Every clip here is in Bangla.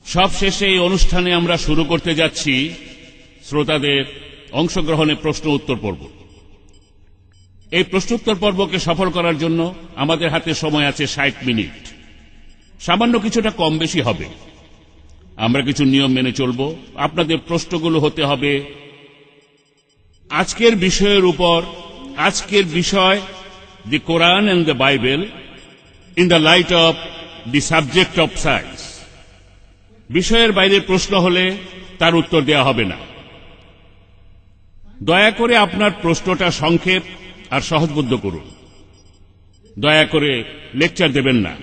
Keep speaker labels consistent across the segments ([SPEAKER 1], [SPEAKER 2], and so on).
[SPEAKER 1] সব শেষে এই অনুষ্ঠানে আমরা শুরু করতে যাচ্ছি শ্রোতাদের অংশগ্রহণে প্রশ্ন উত্তর পর্ব। এই প্রশ্নোত্তর পর্বকে সফল করার জন্য আমাদের হাতে সময় আছে 60 মিনিট। সামান্য কিছুটা কম বেশি হবে। আমরা কিছু নিয়ম মেনে চলব। আপনাদের প্রশ্নগুলো হতে হবে আজকের বিষয়ের উপর। আজকের বিষয় the Quran and the Bible in the light of the subject of science. বিষয়ের বাইরের প্রশ্ন হলে তার উত্তর দেওয়া হবে না। দয়া করে আপনার প্রশ্নটা সংক্ষেপ আর সহজবোধ্য করুন। দয়া করে লেকচার দেবেন না।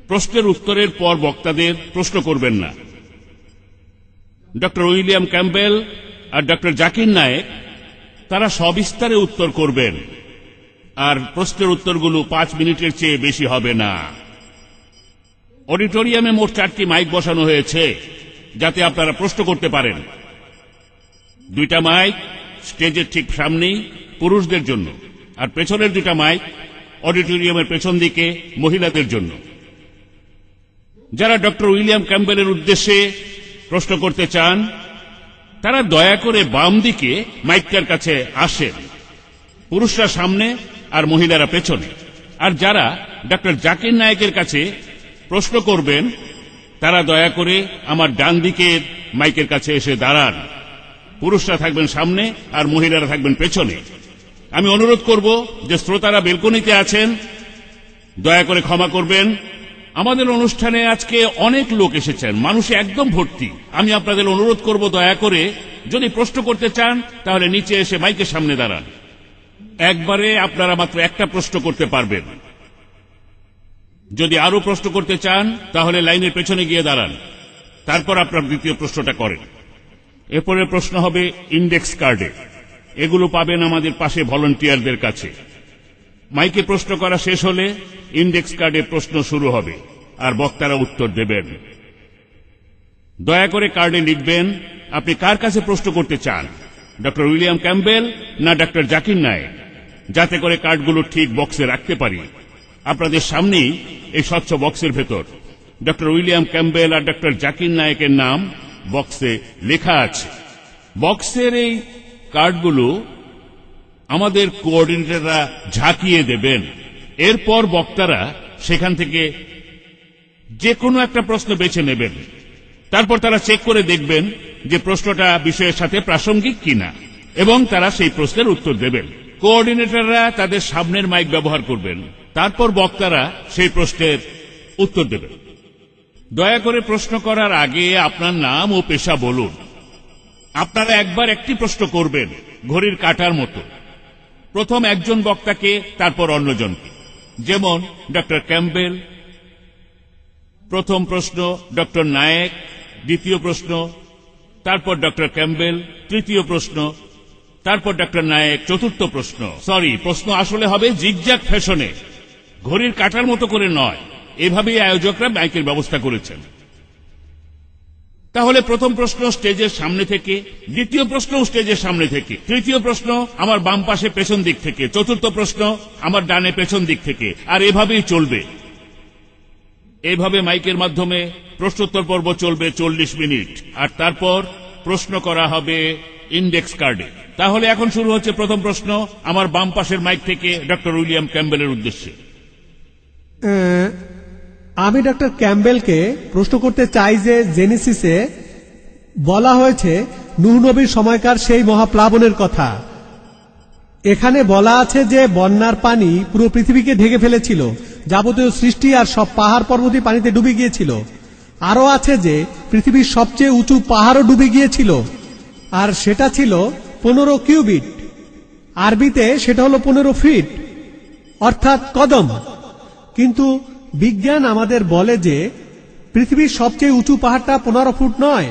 [SPEAKER 1] প্রশ্নের উত্তরের পর বক্তাদের প্রশ্ন করবেন না। ডক্টর উইলিয়াম ক্যাম্পবেল আর ডক্টর জাকির নায়েক তারা সবিস্তারে উত্তর করবেন, আর প্রশ্নের উত্তরগুলো 5 মিনিটের চেয়ে বেশি হবে না। অডিটোরিয়ামে মোট 4টি মাইক বসানো হয়েছে যাতে আপনারা প্রশ্ন করতে পারেন। 2টা মাইক স্টেজের ঠিক সামনেই পুরুষদের জন্য, আর পেছনের 2টা মাইক অডিটোরিয়ামের পেছন দিকে মহিলাদের জন্য। যারা ডক্টর উইলিয়াম ক্যাম্পবেলের উদ্দেশ্যে প্রশ্ন করতে চান তারা দয়া করে বাম দিকে মাইকটার কাছে আসেন। পুরুষরা সামনে আর মহিলারা পেছনে। আর যারা ডক্টর জাকির নায়েকের কাছে প্রশ্ন করবেন তারা দয়া করে আমার ডান দিকের মাইকের কাছে এসে দাঁড়ান। পুরুষরা থাকবেন সামনে আর মহিলারা থাকবেন পেছনে। আমি অনুরোধ করব যে শ্রোতারা বেলকনিতে আছেন দয়া করে ক্ষমা করবেন। আমাদের অনুষ্ঠানে আজকে অনেক লোক এসেছেন, মানুষে একদম ভর্তি। আমি আপনাদের অনুরোধ করব দয়া করে যদি প্রশ্ন করতে চান তাহলে নিচে এসে মাইকের সামনে দাঁড়ান। একবারে আপনারা মাত্র একটা প্রশ্ন করতে পারবেন। যদি আরো প্রশ্ন করতে চান তাহলে লাইনের পেছনে গিয়ে দাঁড়ান, তারপর আপনার দ্বিতীয় প্রশ্নটা করেন। এরপরের প্রশ্ন হবে ইন্ডেক্স কার্ডে। এগুলো পাবেন আমাদের পাশে ভলান্টিয়ারদের কাছে। মাইকে প্রশ্ন করা শেষ হলে ইন্ডেক্স কার্ডে প্রশ্ন শুরু হবে আর বক্তারা উত্তর দেবেন। দয়া করে কার্ডে লিখবেন আপনি কার কাছে প্রশ্ন করতে চান, ডক্টর উইলিয়াম ক্যাম্পবেল না ডক্টর জাকির নায়েক, যাতে করে কার্ডগুলো ঠিক বক্সে রাখতে পারি। আপনাদের সামনেই এই স্বচ্ছ বক্সের ভেতর ডক্টর উইলিয়াম ক্যাম্পবেল আর ডক্টর জাকির নায়েকের নাম বক্সে লেখা আছে। বক্সের এই কার্ডগুলো আমাদের কোঅর্ডিনেটররা ঝাঁকিয়ে দেবেন। এরপর বক্তারা সেখান থেকে যে কোনো একটা প্রশ্ন বেছে নেবেন। তারপর তারা চেক করে দেখবেন যে প্রশ্নটা বিষয়ের সাথে প্রাসঙ্গিক কিনা, এবং তারা সেই প্রশ্নের উত্তর দেবেন। কোঅর্ডিনেটররা তাদের সামনের মাইক ব্যবহার করবেন। তারপর বক্তারা সেই প্রশ্নের উত্তর দেবেন। দয়া করে প্রশ্ন করার আগে আপনার নাম ও পেশা বলুন। আপনারা একবার একটি প্রশ্ন করবেন, ঘড়ির কাঁটার মতো। প্রথম একজন বক্তাকে, তারপর অন্যজনকে। যেমন ডক্টর ক্যাম্পবেল, প্রথম প্রশ্ন ডক্টর নায়েক, দ্বিতীয় প্রশ্ন, তারপর ডক্টর ক্যাম্পবেল, তৃতীয় প্রশ্ন, তারপর ডক্টর নায়েক, চতুর্থ প্রশ্ন। প্রশ্ন আসলে হবে জিগজ্যাগ ফ্যাশনে, ঘড়ির কাঁটার মতো করে নয়। এভাবেই আয়োজকরা মাইকের ব্যবস্থা করেছেন। তাহলে প্রথম প্রশ্ন স্টেজের সামনে থেকে, দ্বিতীয় প্রশ্ন স্টেজের সামনে থেকে, তৃতীয় প্রশ্ন আমার বাম পাশে পেছন দিক থেকে, চতুর্থ প্রশ্ন আমার ডানে পেছন দিক থেকে, আর এভাবেই চলবে। এইভাবে মাইকের মাধ্যমে প্রশ্নোত্তর পর্ব চলবে 40 মিনিট, আর তারপর প্রশ্ন করা হবে ইন্ডেক্স কার্ডে। তাহলে এখন শুরু হচ্ছে প্রথম প্রশ্ন আমার বাম পাশের মাইক থেকে ডক্টর উইলিয়াম ক্যাম্পবেলের উদ্দেশ্যে।
[SPEAKER 2] আমি ডক্টর ক্যাম্পবেলকে প্রশ্ন করতে চাই যে জেনেসিসে বলা হয়েছে নূহ নবীর সময়কার সেই মহাপ্লাবনের কথা। এখানে বলা আছে যে বন্যার পানি পুরো পৃথিবীকে ঢেকে ফেলেছিল, যাবতীয় সৃষ্টি আর সব পাহাড় পর্বতই পানিতে ডুবে গিয়েছিল। আরো আছে যে পৃথিবীর সবচেয়ে উঁচু পাহাড়ও ডুবে গিয়েছিল, আর সেটা ছিল 15 কিউবিট। আরবিতে সেটা হলো 15 ফিট, অর্থাৎ কদম। কিন্তু বিজ্ঞান আমাদের বলে যে পৃথিবীর সবচেয়ে উঁচু পাহাড়টা 15 ফুট নয়,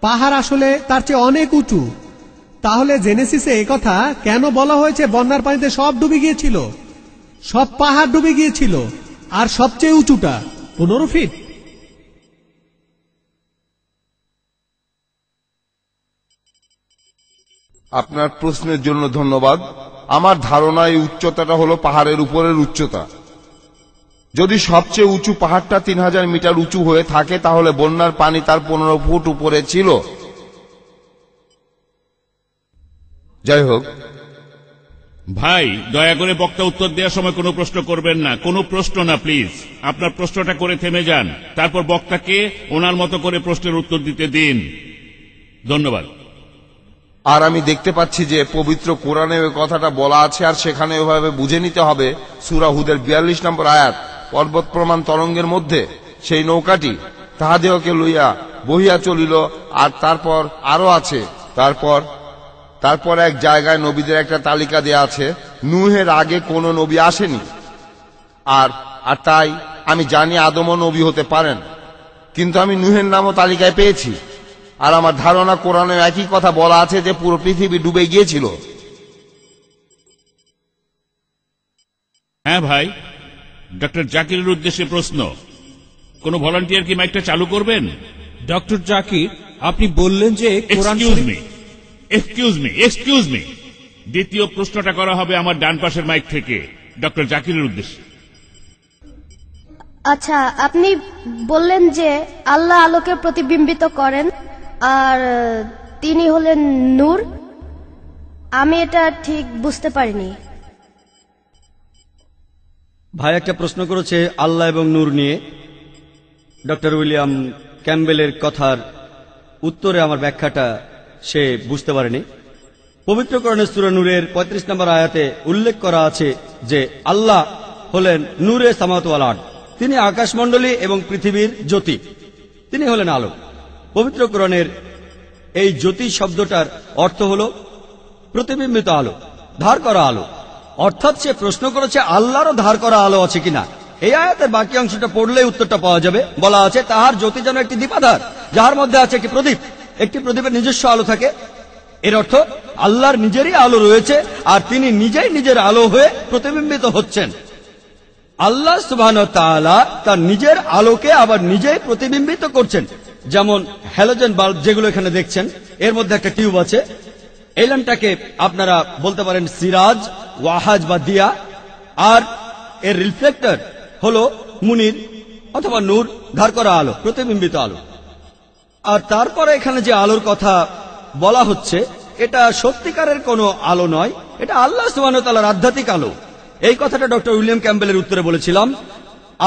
[SPEAKER 2] পাহাড় আসলে তার চেয়ে অনেক উঁচু। তাহলে জেনেসিসে একথা কেন বলা হয়েছে বন্যার পানিতে সব ডুবে গিয়েছিল, সব পাহাড় ডুবে গিয়েছিল, আর সবচেয়ে উঁচুটা 15 ফিট?
[SPEAKER 3] আপনার প্রশ্নের জন্য ধন্যবাদ। আমার ধারণা এই উচ্চতাটা হলো পাহাড়ের উপরের উচ্চতা। যদি সবচেয়ে উঁচু পাহাড়টা 3000 মিটার উঁচু হয়ে থাকে তাহলে বন্যার পানি তার 15 ফুট উপরে ছিল। যাই হোক,
[SPEAKER 1] ভাই দয়া করে বক্তা উত্তর দেওয়ার সময় কোনো প্রশ্ন করবেন না, কোনো প্রশ্ন না প্লিজ। আপনার প্রশ্নটা করে থেমে যান, তারপর বক্তাকে ওনার মতো করে প্রশ্নের উত্তর দিতে দিন। ধন্যবাদ।
[SPEAKER 3] আর আমি দেখতে পাচ্ছি যে পবিত্র কোরআনে ওই কথাটা বলা আছে, আর সেখানে ওইভাবে বুঝে নিতে হবে। সূরা হুদের 42 নম্বর আয়াত, পর্বত প্রমাণ তরঙ্গের মধ্যে সেই নৌকাটি তাহাদেহকে লইয়া বহিয়া চলিল। আর তারপর আরো আছে, তারপর এক জায়গায় নবীদের একটা তালিকা দেয়া আছে। নূহের আগে কোনো নবী আসেনি, আর তাই আমি জানি আদমও নবী হতে পারেন, কিন্তু আমি নূহের নামও তালিকায় পেয়েছি। আর আমার ধারণা কোরআনে একই কথা বলা আছে যে পুরো পৃথিবী ডুবে গিয়েছিল।
[SPEAKER 1] হ্যাঁ ভাই, ডক্টর জাকিরের উদ্দেশ্যে প্রশ্ন। কোন ভলান্টিয়ার কি মাইকটা চালু করবেন?
[SPEAKER 4] ডক্টর জাকির, আপনি বললেন যে কোরআন
[SPEAKER 1] এক্সকিউজ মি, দ্বিতীয় প্রশ্নটা করা হবে আমার ডান পাশের মাইক থেকে ডক্টর জাকিরের উদ্দেশ্যে।
[SPEAKER 5] আচ্ছা, আপনি বললেন যে আল্লাহ আলোকে প্রতিবিম্বিত করেন আর তিনি হলেন নূর। আমি এটা ঠিক বুঝতে পারিনি।
[SPEAKER 6] ভাই একটা প্রশ্ন করেছে আল্লাহ এবং নূর নিয়ে। ডক্টর উইলিয়াম ক্যাম্বেলের কথার উত্তরে আমার ব্যাখ্যাটা সে বুঝতে পারেনি। পবিত্র কোরআনের সূরা নূরের 35 নম্বর আয়াতে উল্লেখ করা আছে যে আল্লাহ হলেন নূরে সামাওয়াত ওয়াল আরদ, তিনি আকাশমণ্ডলী এবং পৃথিবীর জ্যোতি, তিনি হলেন আলো। পবিত্র কোরআনের এই জ্যোতি শব্দটার অর্থ হল প্রতিবিম্বিত আলো, ধার করা আলো। অর্থাৎ সে প্রশ্ন করেছে আল্লাহরও ধার করা আলো আছে কিনা। এই আয়াতের বাকি অংশটা পড়লে উত্তরটা পাওয়া যাবে। বলা আছে তাহার জ্যোতি যেন একটি দীপাধার, যাহার মধ্যে আছে একটি প্রদীপ, একটি প্রদীপের নিজস্ব আলো থাকে। এর অর্থ আল্লাহর নিজেরই আলো রয়েছে, আর তিনি নিজেই নিজের আলো হয়ে প্রতিবিম্বিত হচ্ছেন। আল্লাহ সুবহানাহু ওয়া তাআলা তার নিজের আলোকে আবার নিজেই প্রতিবিম্বিত করছেন। যেমন হ্যালোজেন বাল্ব যেগুলো এখানে দেখছেন, এর মধ্যে একটা টিউব আছে। এই ল্যাম্পটাকে আপনারা বলতে পারেন সিরাজ, ওয়াহাজ বা দিয়া, আর এর রিফ্লেক্টর হলো মুনির অথবা নূর, ধার করা আলো, প্রতিবিম্বিত আলো। আর তারপরে এখানে যে আলোর কথা বলা হচ্ছে এটা সত্যিকারের কোনো আলো নয়, এটা আল্লাহ সুবহানাহু ওয়া তাআলার আধ্যাত্মিক আলো। এই কথাটা ডক্টর উইলিয়াম ক্যাম্বেলের উত্তরে বলেছিলাম।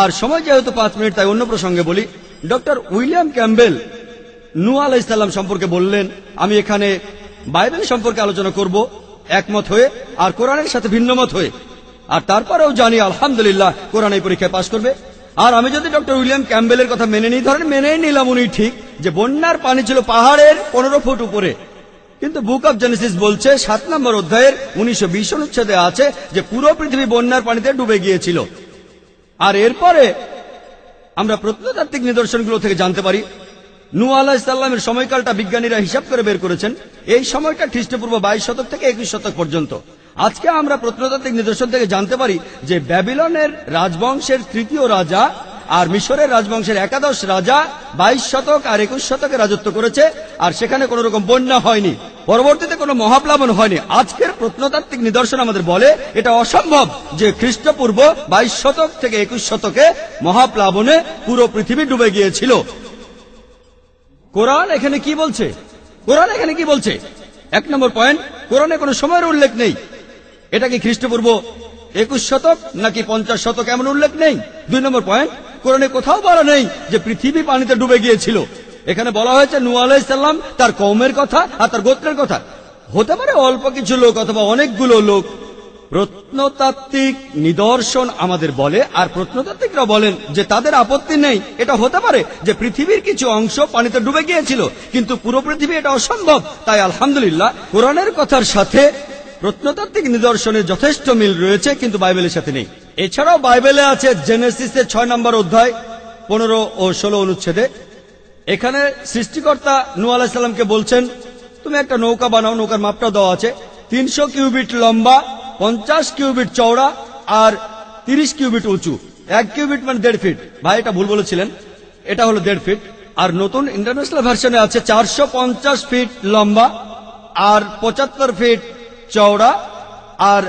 [SPEAKER 6] আর সময় যেহেতু 5 মিনিট, তাই অন্য প্রসঙ্গে বলি। ডক্টর উইলিয়াম ক্যাম্বেল নূহ আলাইহিস সালাম সম্পর্কে বললেন, আমি এখানে বাইবেল সম্পর্কে আলোচনা করব একমত হয়ে আর কোরআনের সাথে ভিন্নমত হয়ে। আর তারপরেও জানি আলহামদুলিল্লাহ কোরআন এই পরীক্ষায় পাশ করবে। আর আমি যদি ডক্টর উইলিয়াম ক্যাম্বেলের কথা মেনে নিই, ধরেন মেনেই নিলাম উনি ঠিক যে বন্যার পানি ছিল পাহাড়ের 15 ফুট উপরে, কিন্তু বুক অব জেনেসিস বলছে 7 নম্বর অধ্যায়ের 1920 অনুচ্ছেদে আছে যে পুরো পৃথিবী বন্যার পানিতে ডুবে গিয়েছিল। আর এরপরে আমরা প্রত্নতাত্ত্বিক নিদর্শনগুলো থেকে জানতে পারি নূহ আলাইহিস সালামের সময়কালটা বিজ্ঞানীরা হিসাব করে বের করেছেন। এই সময়টা খ্রিস্টপূর্ব 22 শতক থেকে 21 শতক পর্যন্ত। আজকে আমরা প্রত্নতাত্ত্বিক নিদর্শন থেকে জানতে পারি যে ব্যাবিলনের রাজবংশের 3য় রাজা আর মিশরের রাজবংশের 11 রাজা 22 শতক আর 21 শতকে রাজত্ব করেছে, আর সেখানে কোনো রকম বন্যা হয়নি, পরবর্তীতে কোনো মহাপ্লাবন হয়নি। আজকের প্রত্নতাত্ত্বিক নিদর্শন আমাদের বলে এটা অসম্ভব যে খ্রিস্টপূর্ব 22 শতক থেকে 21 শতকে মহাপ্লাবনে পুরো পৃথিবী ডুবে গিয়েছিল। কোরআন এখানে কি বলছে? কোরআন এখানে কি বলছে? 1 নম্বর পয়েন্ট, কোরআনে কোনো সময়ের উল্লেখ নেই। এটা কি খ্রিস্টপূর্ব 21 শতক নাকি 50 শতক এমন উল্লেখ নেই। 2 নম্বর পয়েন্ট, কোরআনে কোথাও বলা নেই যে পৃথিবী পানিতে ডুবে গিয়েছিল। এখানে বলা হয়েছে নূহ আলাইহিস সালাম, তার কওমের কথা আর তার গোত্রের কথা। হতে পারে অল্প কিছু লোক অথবা অনেকগুলো লোক। প্রত্নতাত্ত্বিক নিদর্শন আমাদের বলে, আর প্রত্নতাত্ত্বিকরা বলেন যে তাদের আপত্তি নেই, এটা হতে পারে যে পৃথিবীর কিছু অংশ পানিতে ডুবে গিয়েছিল, কিন্তু পুরো পৃথিবী এটা অসম্ভব। তাই আলহামদুলিল্লাহ কোরআনের কথার সাথে প্রত্নতাত্ত্বিক নিদর্শনের যথেষ্ট মিল রয়েছে, কিন্তু বাইবেলের সাথে নেই। এছাড়াও বাইবেলে আছে জেনেসিসের 6 নম্বর অধ্যায় 15 ও 16 অনুচ্ছেদে। এখানে সৃষ্টিকর্তা নূহ আলাইহিস সালামকে বলছেন তুমি একটা নৌকা বানাও। নৌকার মাপটা দেওয়া আছে 300 কিউবিট লম্বা, 50 কিউবিট চওড়া আর 30 কিউবিট উঁচু। 1 কিউবিট মানে 1.5 ফিট। ভাই এটা ভুল বলেছিলেন, এটা হলো 1.5 ফিট। আর নতুন ইন্টারন্যাশনাল ভার্সনে আছে 450 ফিট লম্বা আর 75 ফিট চওড়া আর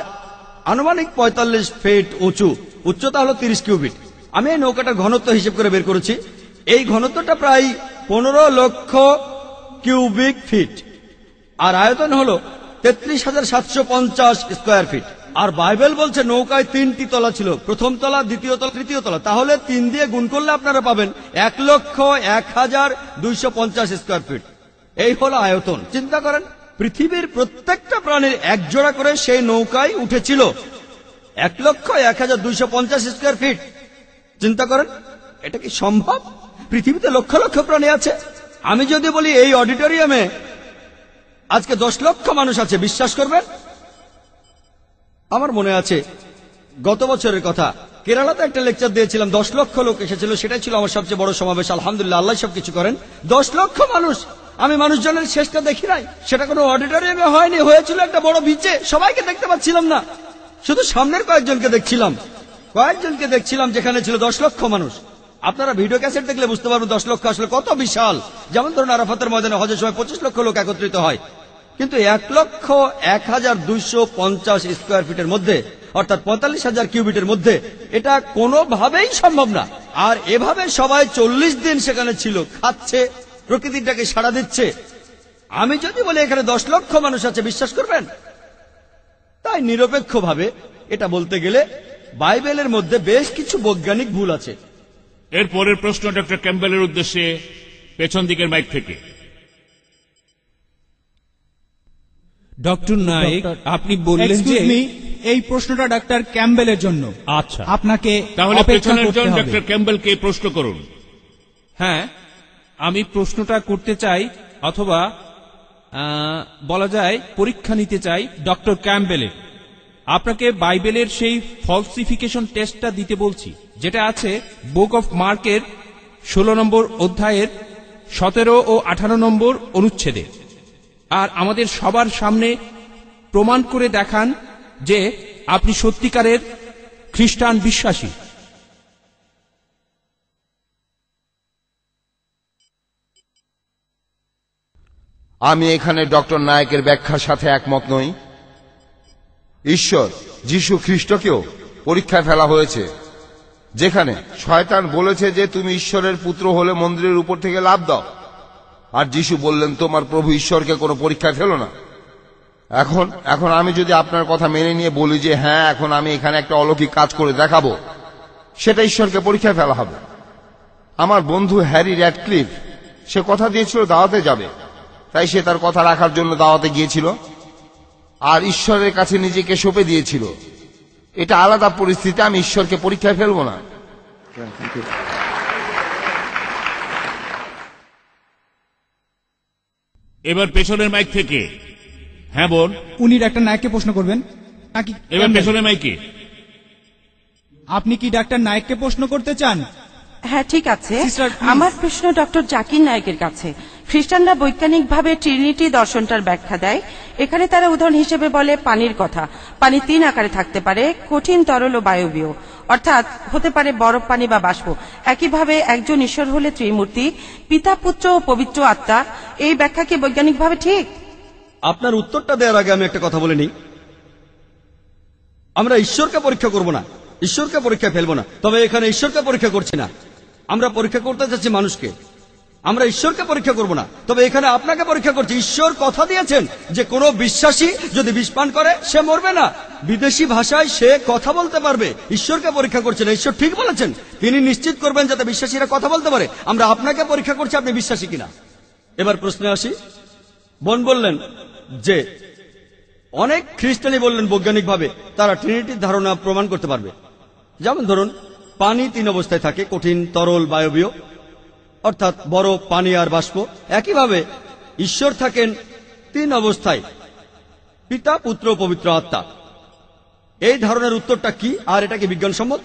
[SPEAKER 6] আনুমানিক 45 ফিট উঁচু। উচ্চতা হলো 30 কিউবিট। আমি এই নৌকাটার ঘনত্ব হিসেব করে বের করেছি। এই ঘনত্বটা প্রায় 15 লক্ষ কিউবিক ফিট, আর আয়তন হলো 33,750 স্কয়ার ফিট। আর বাইবেল বলছে নৌকায় 3টি তলা ছিল, প্রথম তলা, দ্বিতীয় তলা, তৃতীয় তলা। তাহলে 3 দিয়ে গুণ করলে আপনারা পাবেন 1,01,250 স্কয়ার ফিট। এই হলো আয়তন। চিন্তা করেন, পৃথিবীর প্রত্যেকটা প্রাণীর এক জোড়া করে সেই নৌকায় উঠেছিল 1,01,250 স্কয়ার ফিট। চিন্তা করেন, এটা কি সম্ভব? পৃথিবীতে লক্ষ লক্ষ প্রাণী আছে। আমি যদি বলি এই অডিটোরিয়ামে আজকে 10 লক্ষ মানুষ আছে, বিশ্বাস করবেন? আমার মনে আছে গত বছরের কথা, কেরালাতে একটা লেকচার দিয়েছিলাম, 10 লক্ষ লোক এসেছিল। সেটাই ছিল আমার সবচেয়ে বড় সমাবেশ। আলহামদুলিল্লাহ, আল্লাহ সবকিছু করেন। 10 লক্ষ মানুষ। আমি মানুষজনের শেষটা দেখি নাই। সেটা কোনো অডিটোরিয়ামে হয়নি, হয়েছিল একটা বড় বিচে। সবাইকে দেখতে পাচ্ছিলাম না, শুধু সামনের কয়েকজনকে দেখছিলাম, যেখানে ছিল 10 লক্ষ মানুষ। আপনারা ভিডিও ক্যাসেট দেখলে বুঝতে পারবেন 10 লক্ষ আসলে কত বিশাল। যেমন ধরুন আরাফাতের ময়দানে হজের সময় 25 লক্ষ লোক একত্রিত হয়, কিন্তু 1,01,250 স্কয়ার ফিটের মধ্যে, অর্থাৎ 45,000 কিউবিটের মধ্যে এটা কোনোভাবেই সম্ভব না। আর এভাবে সবাই 40 দিন সেখানে ছিল, খাচ্ছে, প্রকৃতিটাকে সাড়া দিচ্ছে। আমি যদি বলি এখানে 10 লক্ষ মানুষ আছে, বিশ্বাস করবেন? তাই নিরপেক্ষভাবে এটা বলতে গেলে বাইবেলের মধ্যে বেশ কিছু বৈজ্ঞানিক ভুল আছে।
[SPEAKER 1] এর পরের প্রশ্ন ডক্টর ক্যাম্বেলের উদ্দেশ্যে পেছন দিকের মাইক থেকে।
[SPEAKER 4] ডক্টর নায়েক, আপনি বললেন যে
[SPEAKER 7] এই প্রশ্নটা ডাক্তার ক্যাম্বেলের জন্য।
[SPEAKER 4] আচ্ছা,
[SPEAKER 7] আপনাকে
[SPEAKER 1] তাহলে
[SPEAKER 7] অপেক্ষা
[SPEAKER 1] পেছনের
[SPEAKER 7] করতে
[SPEAKER 1] জন
[SPEAKER 7] হবে।
[SPEAKER 1] ডক্টর ক্যাম্বেলকে প্রশ্ন করুন।
[SPEAKER 4] হ্যাঁ, আমি প্রশ্নটা করতে চাই, অথবা বলা যায় পরীক্ষা নিতে চাই ডক্টর ক্যাম্বেলের। আপনাকে বাইবেলের সেই ফলসিফিকেশন টেস্টটা দিতে বলছি, যেটা আছে বুক অফ মার্কের 16 নম্বর অধ্যায়ের 17 ও 18 নম্বর অনুচ্ছেদে। আর আমাদের সবার সামনে প্রমাণ করে দেখান যে আপনি সত্যিকারের খ্রিস্টান বিশ্বাসী।
[SPEAKER 3] আমি এখানে ডক্টর নায়েকের ব্যাখ্যার সাথে একমত নই। ঈশ্বর যীশু খ্রিস্টকেও পরীক্ষায় ফেলা হয়েছে, যেখানে শয়তান বলেছে যে তুমি ঈশ্বরের পুত্র হলে মন্দিরের উপর থেকে লাফ দাও, আর যীশু বললেন তোমার প্রভু ঈশ্বরকে কোনো পরীক্ষায় ফেলো না। এখন আমি যদি আপনার কথা মেনে নিয়ে বলি যে হ্যাঁ, এখন আমি এখানে একটা অলৌকিক কাজ করে দেখাবো, সেটা ঈশ্বরকে পরীক্ষায় ফেলা হবে। আমার বন্ধু হ্যারি র্যাডক্লিফ, সে কথা দিয়েছিল দাওয়াতে যাবে, তাই সে তার কথা রাখার জন্য দাওয়াতে গিয়েছিল আর ঈশ্বরের কাছে নিজেকে সঁপে দিয়েছিল। এটা আলাদা পরিস্থিতি, আমি ঈশ্বরকে পরীক্ষায় ফেলবো না।
[SPEAKER 1] এবার পেছনের মাইক থেকে। হ্যাঁ বোন,
[SPEAKER 7] উনি ডাক্তার নায়েককে প্রশ্ন করবেন নাকি
[SPEAKER 1] এবার
[SPEAKER 7] ক্যাম্বেল?
[SPEAKER 1] পেছনের মাইকে।
[SPEAKER 7] আপনি কি ডাক্তার নায়েককে প্রশ্ন করতে চান?
[SPEAKER 8] হ্যাঁ, ঠিক আছে।
[SPEAKER 7] Sister, please.
[SPEAKER 8] আমার প্রশ্ন ডক্টর জাকির নায়েকের কাছে। খ্রিস্টানরা বৈজ্ঞানিকভাবে ট্রিনিটি দর্শনটার ব্যাখ্যা দেয়। এখানে তারা উদাহরণ হিসেবে বলে পানির কথা। পানি 3 আকারে থাকতে পারে, কঠিন, তরল ও বায়বীয়, অর্থাৎ হতে পারে বরফ, পানি বা বাষ্প। একইভাবে একজন ঈশ্বর হলে ত্রিমূর্তি, পিতা, পুত্র ও পবিত্র আত্মা। এই ব্যাখ্যা কি বৈজ্ঞানিকভাবে ঠিক?
[SPEAKER 6] আপনার উত্তরটা দেওয়ার আগে আমি একটা কথা বলে নিই। আমরা ঈশ্বরকে পরীক্ষা করব না, ঈশ্বরকে পরীক্ষা ফেলবো না। তবে এখানে ঈশ্বরকে পরীক্ষা করছি না, আমরা পরীক্ষা করতে চাচ্ছি মানুষকে। আমরা ঈশ্বরকে পরীক্ষা করব না, তবে এখানে আপনাকে পরীক্ষা করছি। ঈশ্বর কথা দিয়েছেন যে কোনো বিশ্বাসী যদি বিষ পান করে সে মরবে না, বিদেশি ভাষায় সে কথা বলতে পারবে। ঈশ্বরকে পরীক্ষা করছেন, ঈশ্বর ঠিক বলেছেন, তিনি নিশ্চিত করবেন যাতে বিশ্বাসীরা কথা বলতে পারে। আমরা আপনাকে পরীক্ষা করছি আপনি বিশ্বাসী কিনা। এবার প্রশ্নে আসি। বোন বললেন যে অনেক খ্রিস্টানি বললেন বৈজ্ঞানিকভাবে তারা ট্রিনিটির ধারণা প্রমাণ করতে পারবে। যেমন ধরুন, পানি 3 অবস্থায় থাকে, কঠিন, তরল, বায়বীয়, অর্থাৎ বরফ, পানি আর বাষ্প। একইভাবে ঈশ্বর থাকেন 3 অবস্থায়, পিতা, পুত্র, পবিত্র আত্মা। এই ধারণার উত্তরটা কি, আর এটা কি বিজ্ঞানসম্মত?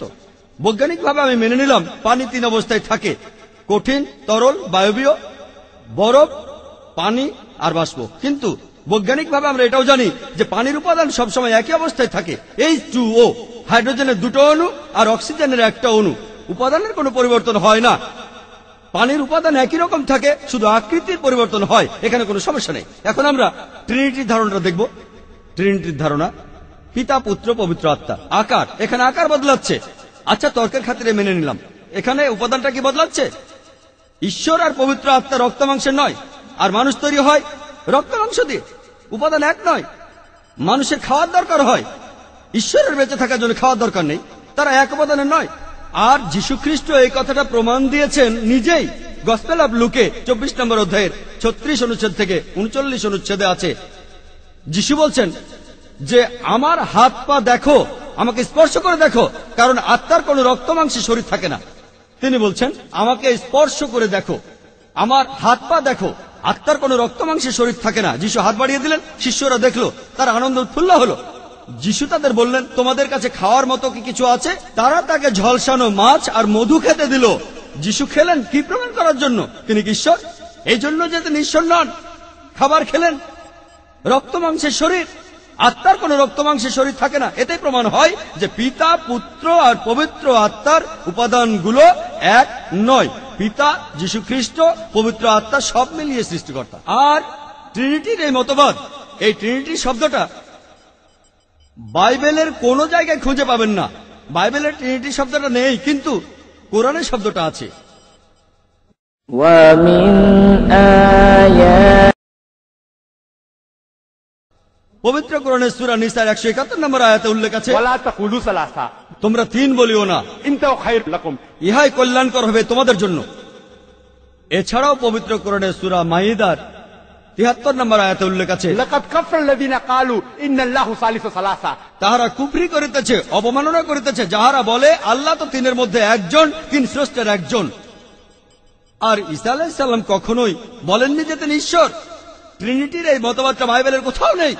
[SPEAKER 6] বৈজ্ঞানিকভাবে আমি মেনে নিলাম পানি 3 অবস্থায় থাকে, কঠিন, তরল, বায়বীয়, বরফ, পানি আর বাষ্প। কিন্তু বৈজ্ঞানিকভাবে আমরা এটাও জানি যে পানির উপাদান সবসময় একই অবস্থায় থাকে, H2O, হাইড্রোজেনের 2টো অণু আর অক্সিজেনের 1টা অণু। উপাদানের কোনো পরিবর্তন হয় না, পানির উপাদান একই রকম থাকে, শুধু আকৃতির পরিবর্তন হয়। এখানে কোনো সমস্যা নেই। এখন আমরা ট্রিনিটির ধারণাটা দেখব। ট্রিনিটির ধারণা, পিতা, পুত্র, পবিত্র আত্মা। আকার, এখানে আকার বদলাচ্ছে। আচ্ছা, তর্কের খাতিরে মেনে নিলাম। এখানে উপাদানটা কি বদলাচ্ছে? ঈশ্বর আর পবিত্র আত্মা রক্ত মাংসের নয়, আর মানুষ তৈরি হয় রক্ত মাংস দিয়ে। উপাদান এক নয়। মানুষের খাওয়ার দরকার হয়, ঈশ্বরের বেঁচে থাকার জন্য খাওয়ার দরকার নেই। তারা এক উপাদানের নয়। আর যীশু খ্রিস্ট এই কথাটা প্রমাণ দিয়েছেন নিজেই। গসপেল অব লুকে 24 নম্বর অধ্যায়ের 36 অনুচ্ছেদ থেকে 39 অনুচ্ছেদে আছে, যীশু বলছেন যে আমার হাত পা দেখো, আমাকে স্পর্শ করে দেখো, কারণ আত্মার কোন রক্ত মাংসে শরীর থাকে না। তিনি বলছেন আমাকে স্পর্শ করে দেখো, আমার হাত পা দেখো, আত্মার কোন রক্ত মাংসে শরীর থাকে না। যিশু হাত বাড়িয়ে দিলেন, শিষ্যরা দেখলো, তার আনন্দ উৎফুল্ল হলো। যিশু তাদের বললেন তোমাদের কাছে খাওয়ার মতো কি কিছু আছে? তারা তাকে ঝলসানো মাছ আর মধু খেতে দিল। যিশু খেলেন কি প্রমাণ করার জন্য? তিনি কি ঈশ্বর? এই জন্য যে তিনি ঈশ্বর নন। খাবার খেলেন, রক্ত মাংসের শরীর, আত্মার কোন রক্ত মাংসের শরীর থাকে না। এতেই প্রমাণ হয় যে পিতা, পুত্র আর পবিত্র আত্মার উপাদানগুলো এক নয়। পিতা, যীশু খ্রিস্ট, পবিত্র আত্মা সব মিলিয়ে সৃষ্টিকর্তা। আর ট্রিনিটির এই মতবাদ, এই ট্রিনিটি শব্দটা বাইবেলের কোন জায়গায় খুঁজে পাবেন না। বাইবেলের ট্রিনিটি শব্দটা নেই, কিন্তু কোরআনের শব্দটা আছে। পবিত্র কোরআনের সূরা নিসার 171 নম্বর আয়াতে উল্লেখ আছে, তোমরা তিন বলিও না, ইহাই কল্যাণকর হবে তোমাদের জন্য। এছাড়াও পবিত্র কোরআনের সূরা মাইদার 73 নম্বর আয়াতে উল্লেখ আছে, তাহারা কুফরি করিতেছে, অবমাননা করিতেছে, যাহারা বলে আল্লাহ তো তিনের মধ্যে একজন, তিন স্রষ্টার একজন। আর ঈসা আলাইহিস সালাম কখনোই বলেননি যে তিনি ঈশ্বর। ট্রিনিটির এই মতবাদটা বাইবেলের কোথাও নেই।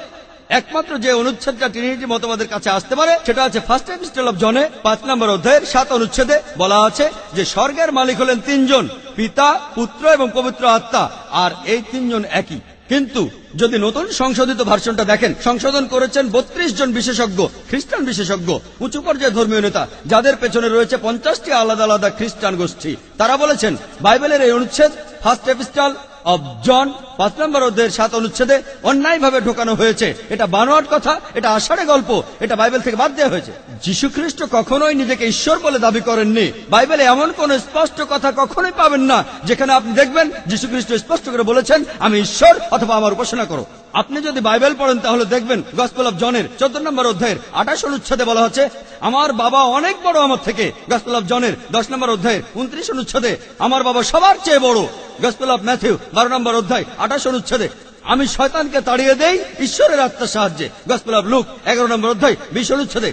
[SPEAKER 6] একমাত্র যে অনুচ্ছেদটা ট্রিনিটি মতবাদের কাছে আসতে পারে সেটা আছে ফার্স্ট এপিস্টল অফ জনে 5 নম্বর অধ্যায়ের 7 অনুচ্ছেদে বলা আছে যে স্বর্গের মালিক হলেন তিনজন, পিতা, পুত্র এবং পবিত্র আত্মা, আর এই তিনজন একই। কিন্তু যদি নতুন সংশোধিত ভার্সনটা দেখেন, সংশোধন করেছেন 32 জন বিশেষজ্ঞ, খ্রিস্টান বিশেষজ্ঞ, উঁচু পর্যায়ের ধর্মীয় নেতা, যাদের পেছনে রয়েছে 50টি আলাদা আলাদা খ্রিস্টান গোষ্ঠী। তারা বলেছেন বাইবেলের এই অনুচ্ছেদ ফার্স্ট এপিস্টল অব জন 5 নম্বর অধ্যায়ের 7 অনুচ্ছেদে অন্যায়ভাবে ঢোকানো হয়েছে। এটা বানোয়াট কথা, এটা আষাঢ়ে গল্প, এটা বাইবেল থেকে বাদ দেওয়া হয়েছে। যীশু খ্রিস্ট কখনোই নিজেকে ঈশ্বর বলে দাবি করেননি। বাইবেলে এমন কোন স্পষ্ট কথা কখনোই পাবেন না যেখানে আপনি দেখবেন যীশু খ্রিস্ট স্পষ্ট করে বলেছেন আমি ঈশ্বর অথবা আমার উপাসনা করো। আপনি যদি বাইবেল পড়েন তাহলে দেখবেন গসপেল অফ জনের 14 নম্বর অধ্যায়ের 28 অনুচ্ছেদে বলা হচ্ছে আমার বাবা অনেক বড় আমার থেকে। গসপেল অফ জনের 10 নম্বর অধ্যায়ের 29 অনুচ্ছেদে আমার বাবা সবার চেয়ে বড়। গসপেল অফ ম্যাথিউ 12 নম্বর অধ্যায় 28 অনুচ্ছেদে আমি শয়তানকে তাড়িয়ে দেই ঈশ্বরের আত্মার সাহায্যে। গসপেল অফ লুক 11 নম্বর অধ্যায় 20 অনুচ্ছেদে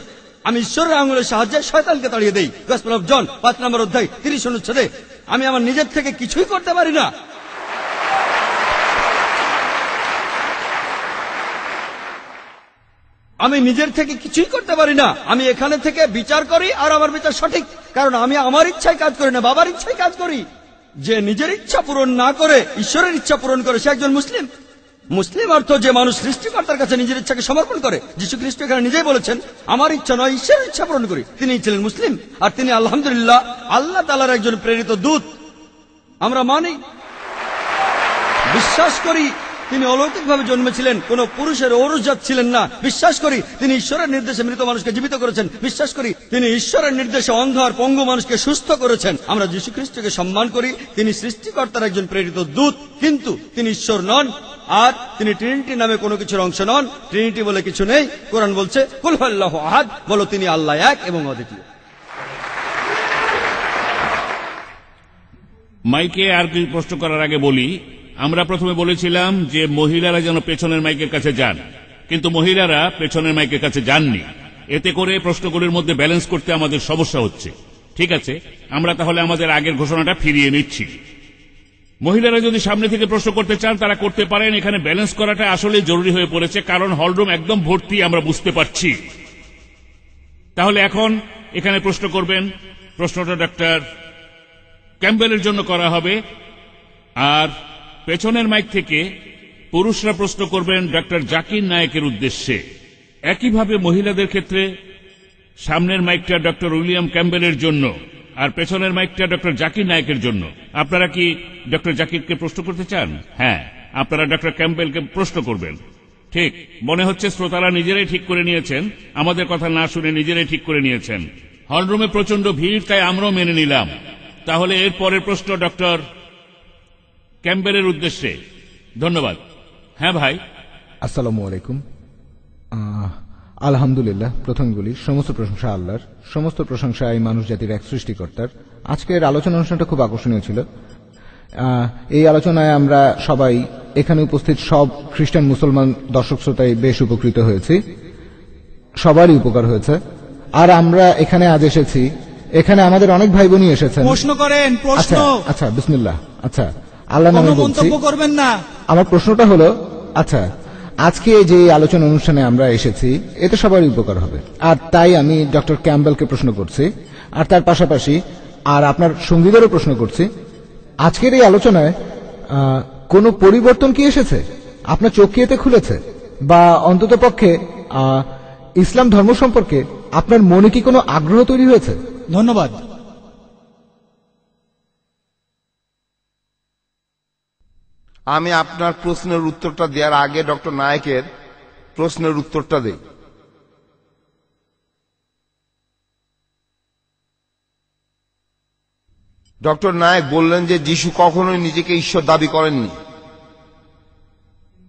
[SPEAKER 6] আমি ঈশ্বরের আঙুলের সাহায্যে শয়তানকে তাড়িয়ে দেই। গসপেল অফ জন 5 নম্বর অধ্যায় 30 অনুচ্ছেদে আমি আমার নিজের থেকে কিছুই করতে পারি না। আমি নিজের থেকে কিছুই করতে পারি না। আমি এখানে থেকে বিচার করি, আর আমার বিচার সঠিক, কারণ আমি আমার ইচ্ছায় কাজ করি না, বাবার ইচ্ছায় কাজ করি। যে নিজের ইচ্ছা পূরণ না করে ঈশ্বরের ইচ্ছা পূরণ করে সে একজন মুসলিম। মুসলিম অর্থ যে মানুষ সৃষ্টিকর্তার কাছে নিজের ইচ্ছাকে সমর্পণ করে। যীশু খ্রিস্ট এখানে নিজেই বলেছেন আমার ইচ্ছা নয়, ঈশ্বরের ইচ্ছা পূরণ করি। তিনি ছিলেন মুসলিম, আর তিনি আলহামদুলিল্লাহ আল্লাহ তাআলার একজন প্রেরিত দূত। আমরা মানি, বিশ্বাস করি তিনি অলৌকিকভাবে জন্মেছিলেন, কোন পুরুষের ঔরসজাত ছিলেন না। বিশ্বাস করি তিনি ঈশ্বরের নির্দেশে মৃত মানুষকে জীবিত করেছেন। বিশ্বাস করি তিনি ঈশ্বরের নির্দেশে অন্ধ আর পঙ্গু মানুষকে সুস্থ করেছেন। আমরা যীশু খ্রিস্টকে সম্মান করি, তিনি সৃষ্টিকর্তার একজন প্রেরিত দূত, কিন্তু তিনি ঈশ্বর নন। আর তিনি ট্রিনিটি নামে কোনো কিছুর অংশ নন। ট্রিনিটি বলে কিছু নেই। কোরআন বলছে কুল হুয়াল্লাহু আহাদ, বলো তিনি আল্লাহ এক এবং অদ্বিতীয়।
[SPEAKER 1] মাইকে আর কি প্রশ্ন করার আগে বলি, আমরা প্রথমে বলেছিলাম যে মহিলারা যেন পেছনের মাইকের কাছে যান, কিন্তু মহিলারা পেছনের মাইকের কাছে যাননি। এতে করে প্রশ্নগুলির মধ্যে ব্যালেন্স করতে আমাদের সমস্যা হচ্ছে। ঠিক আছে, আমরা তাহলে আমাদের আগের ঘোষণাটা ফিরিয়ে নিচ্ছি। মহিলারা যদি সামনে থেকে প্রশ্ন করতে চান তারা করতে পারেন। এখানে ব্যালেন্স করাটা আসলে জরুরি হয়ে পড়েছে, কারণ হলরুম একদম ভর্তি, আমরা বুঝতে পারছি। তাহলে এখন এখানে প্রশ্ন করবেন, প্রশ্নটা ডক্টর ক্যাম্বেলের জন্য করা হবে, আর পেছনের মাইক থেকে পুরুষরা প্রশ্ন করবেন ডক্টর জাকির নায়েকের উদ্দেশ্যে। একইভাবে মহিলাদের ক্ষেত্রে সামনের মাইকটা ডক্টর উইলিয়াম ক্যাম্বেলের জন্য, আর পেছনের মাইকটা ডক্টর জাকির নায়েকের জন্য। আপনারা কি ডক্টর জাকিরকে প্রশ্ন করতে চান? হ্যাঁ, আপনারা ডক্টর ক্যাম্বেলকে প্রশ্ন করবেন। ঠিক, মনে হচ্ছে শ্রোতারা নিজেরাই ঠিক করে নিয়েছেন, আমাদের কথা না শুনে নিজেরাই ঠিক করে নিয়েছেন। হলরুমে প্রচন্ড ভিড়, তাই আমরাও মেনে নিলাম। তাহলে এর পরের প্রশ্ন ডক্টর ক্যাম্বেলের উদ্দেশ্যে। ধন্যবাদ। হ্যাঁ ভাই।
[SPEAKER 9] আসসালামু আলাইকুম। আলহামদুলিল্লাহ, প্রথম বলি সমস্ত প্রশংসা আল্লাহর, সমস্ত প্রশংসা এই মানুষ জাতির এক সৃষ্টিকর্তার। আজকের আলোচনা অনুষ্ঠানটা খুব আকর্ষণীয় ছিল। এই আলোচনায় আমরা সবাই এখানে উপস্থিত সব খ্রিস্টান মুসলমান দর্শক শ্রোতায় বেশ উপকৃত হয়েছি, সবারই উপকার হয়েছে। আর আমরা এখানে আজ এসেছি, এখানে আমাদের অনেক ভাই বোনই এসেছেন।
[SPEAKER 7] প্রশ্ন করেন, প্রশ্ন।
[SPEAKER 9] আচ্ছা বিসমিল্লাহ। আচ্ছা, আল্লাহ নামে বলছি।
[SPEAKER 7] মন্তব্য করবেন না।
[SPEAKER 9] আমার প্রশ্নটা হলো, আচ্ছা আজকে যে আলোচনা অনুষ্ঠানে আমরা এসেছি এতে সবারই উপকার হবে, আর তাই আমি ডক্টর ক্যাম্বেলকে প্রশ্ন করছি, আর তার পাশাপাশি আর আপনার সঙ্গীদেরও প্রশ্ন করছি, আজকের এই আলোচনায় কোনো পরিবর্তন কি এসেছে? আপনার চোখ কি এতে খুলেছে? বা অন্তত পক্ষে ইসলাম ধর্ম সম্পর্কে আপনার মনে কি কোনো আগ্রহ তৈরি হয়েছে?
[SPEAKER 7] ধন্যবাদ।
[SPEAKER 3] আমি আপনার প্রশ্নের উত্তরটা দেওয়ার আগে ডক্টর নায়েকের প্রশ্নের উত্তরটা দেই। ডক্টর নায়েক বললেন যে যিশু কখনোই নিজেকে ঈশ্বর দাবি করেননি।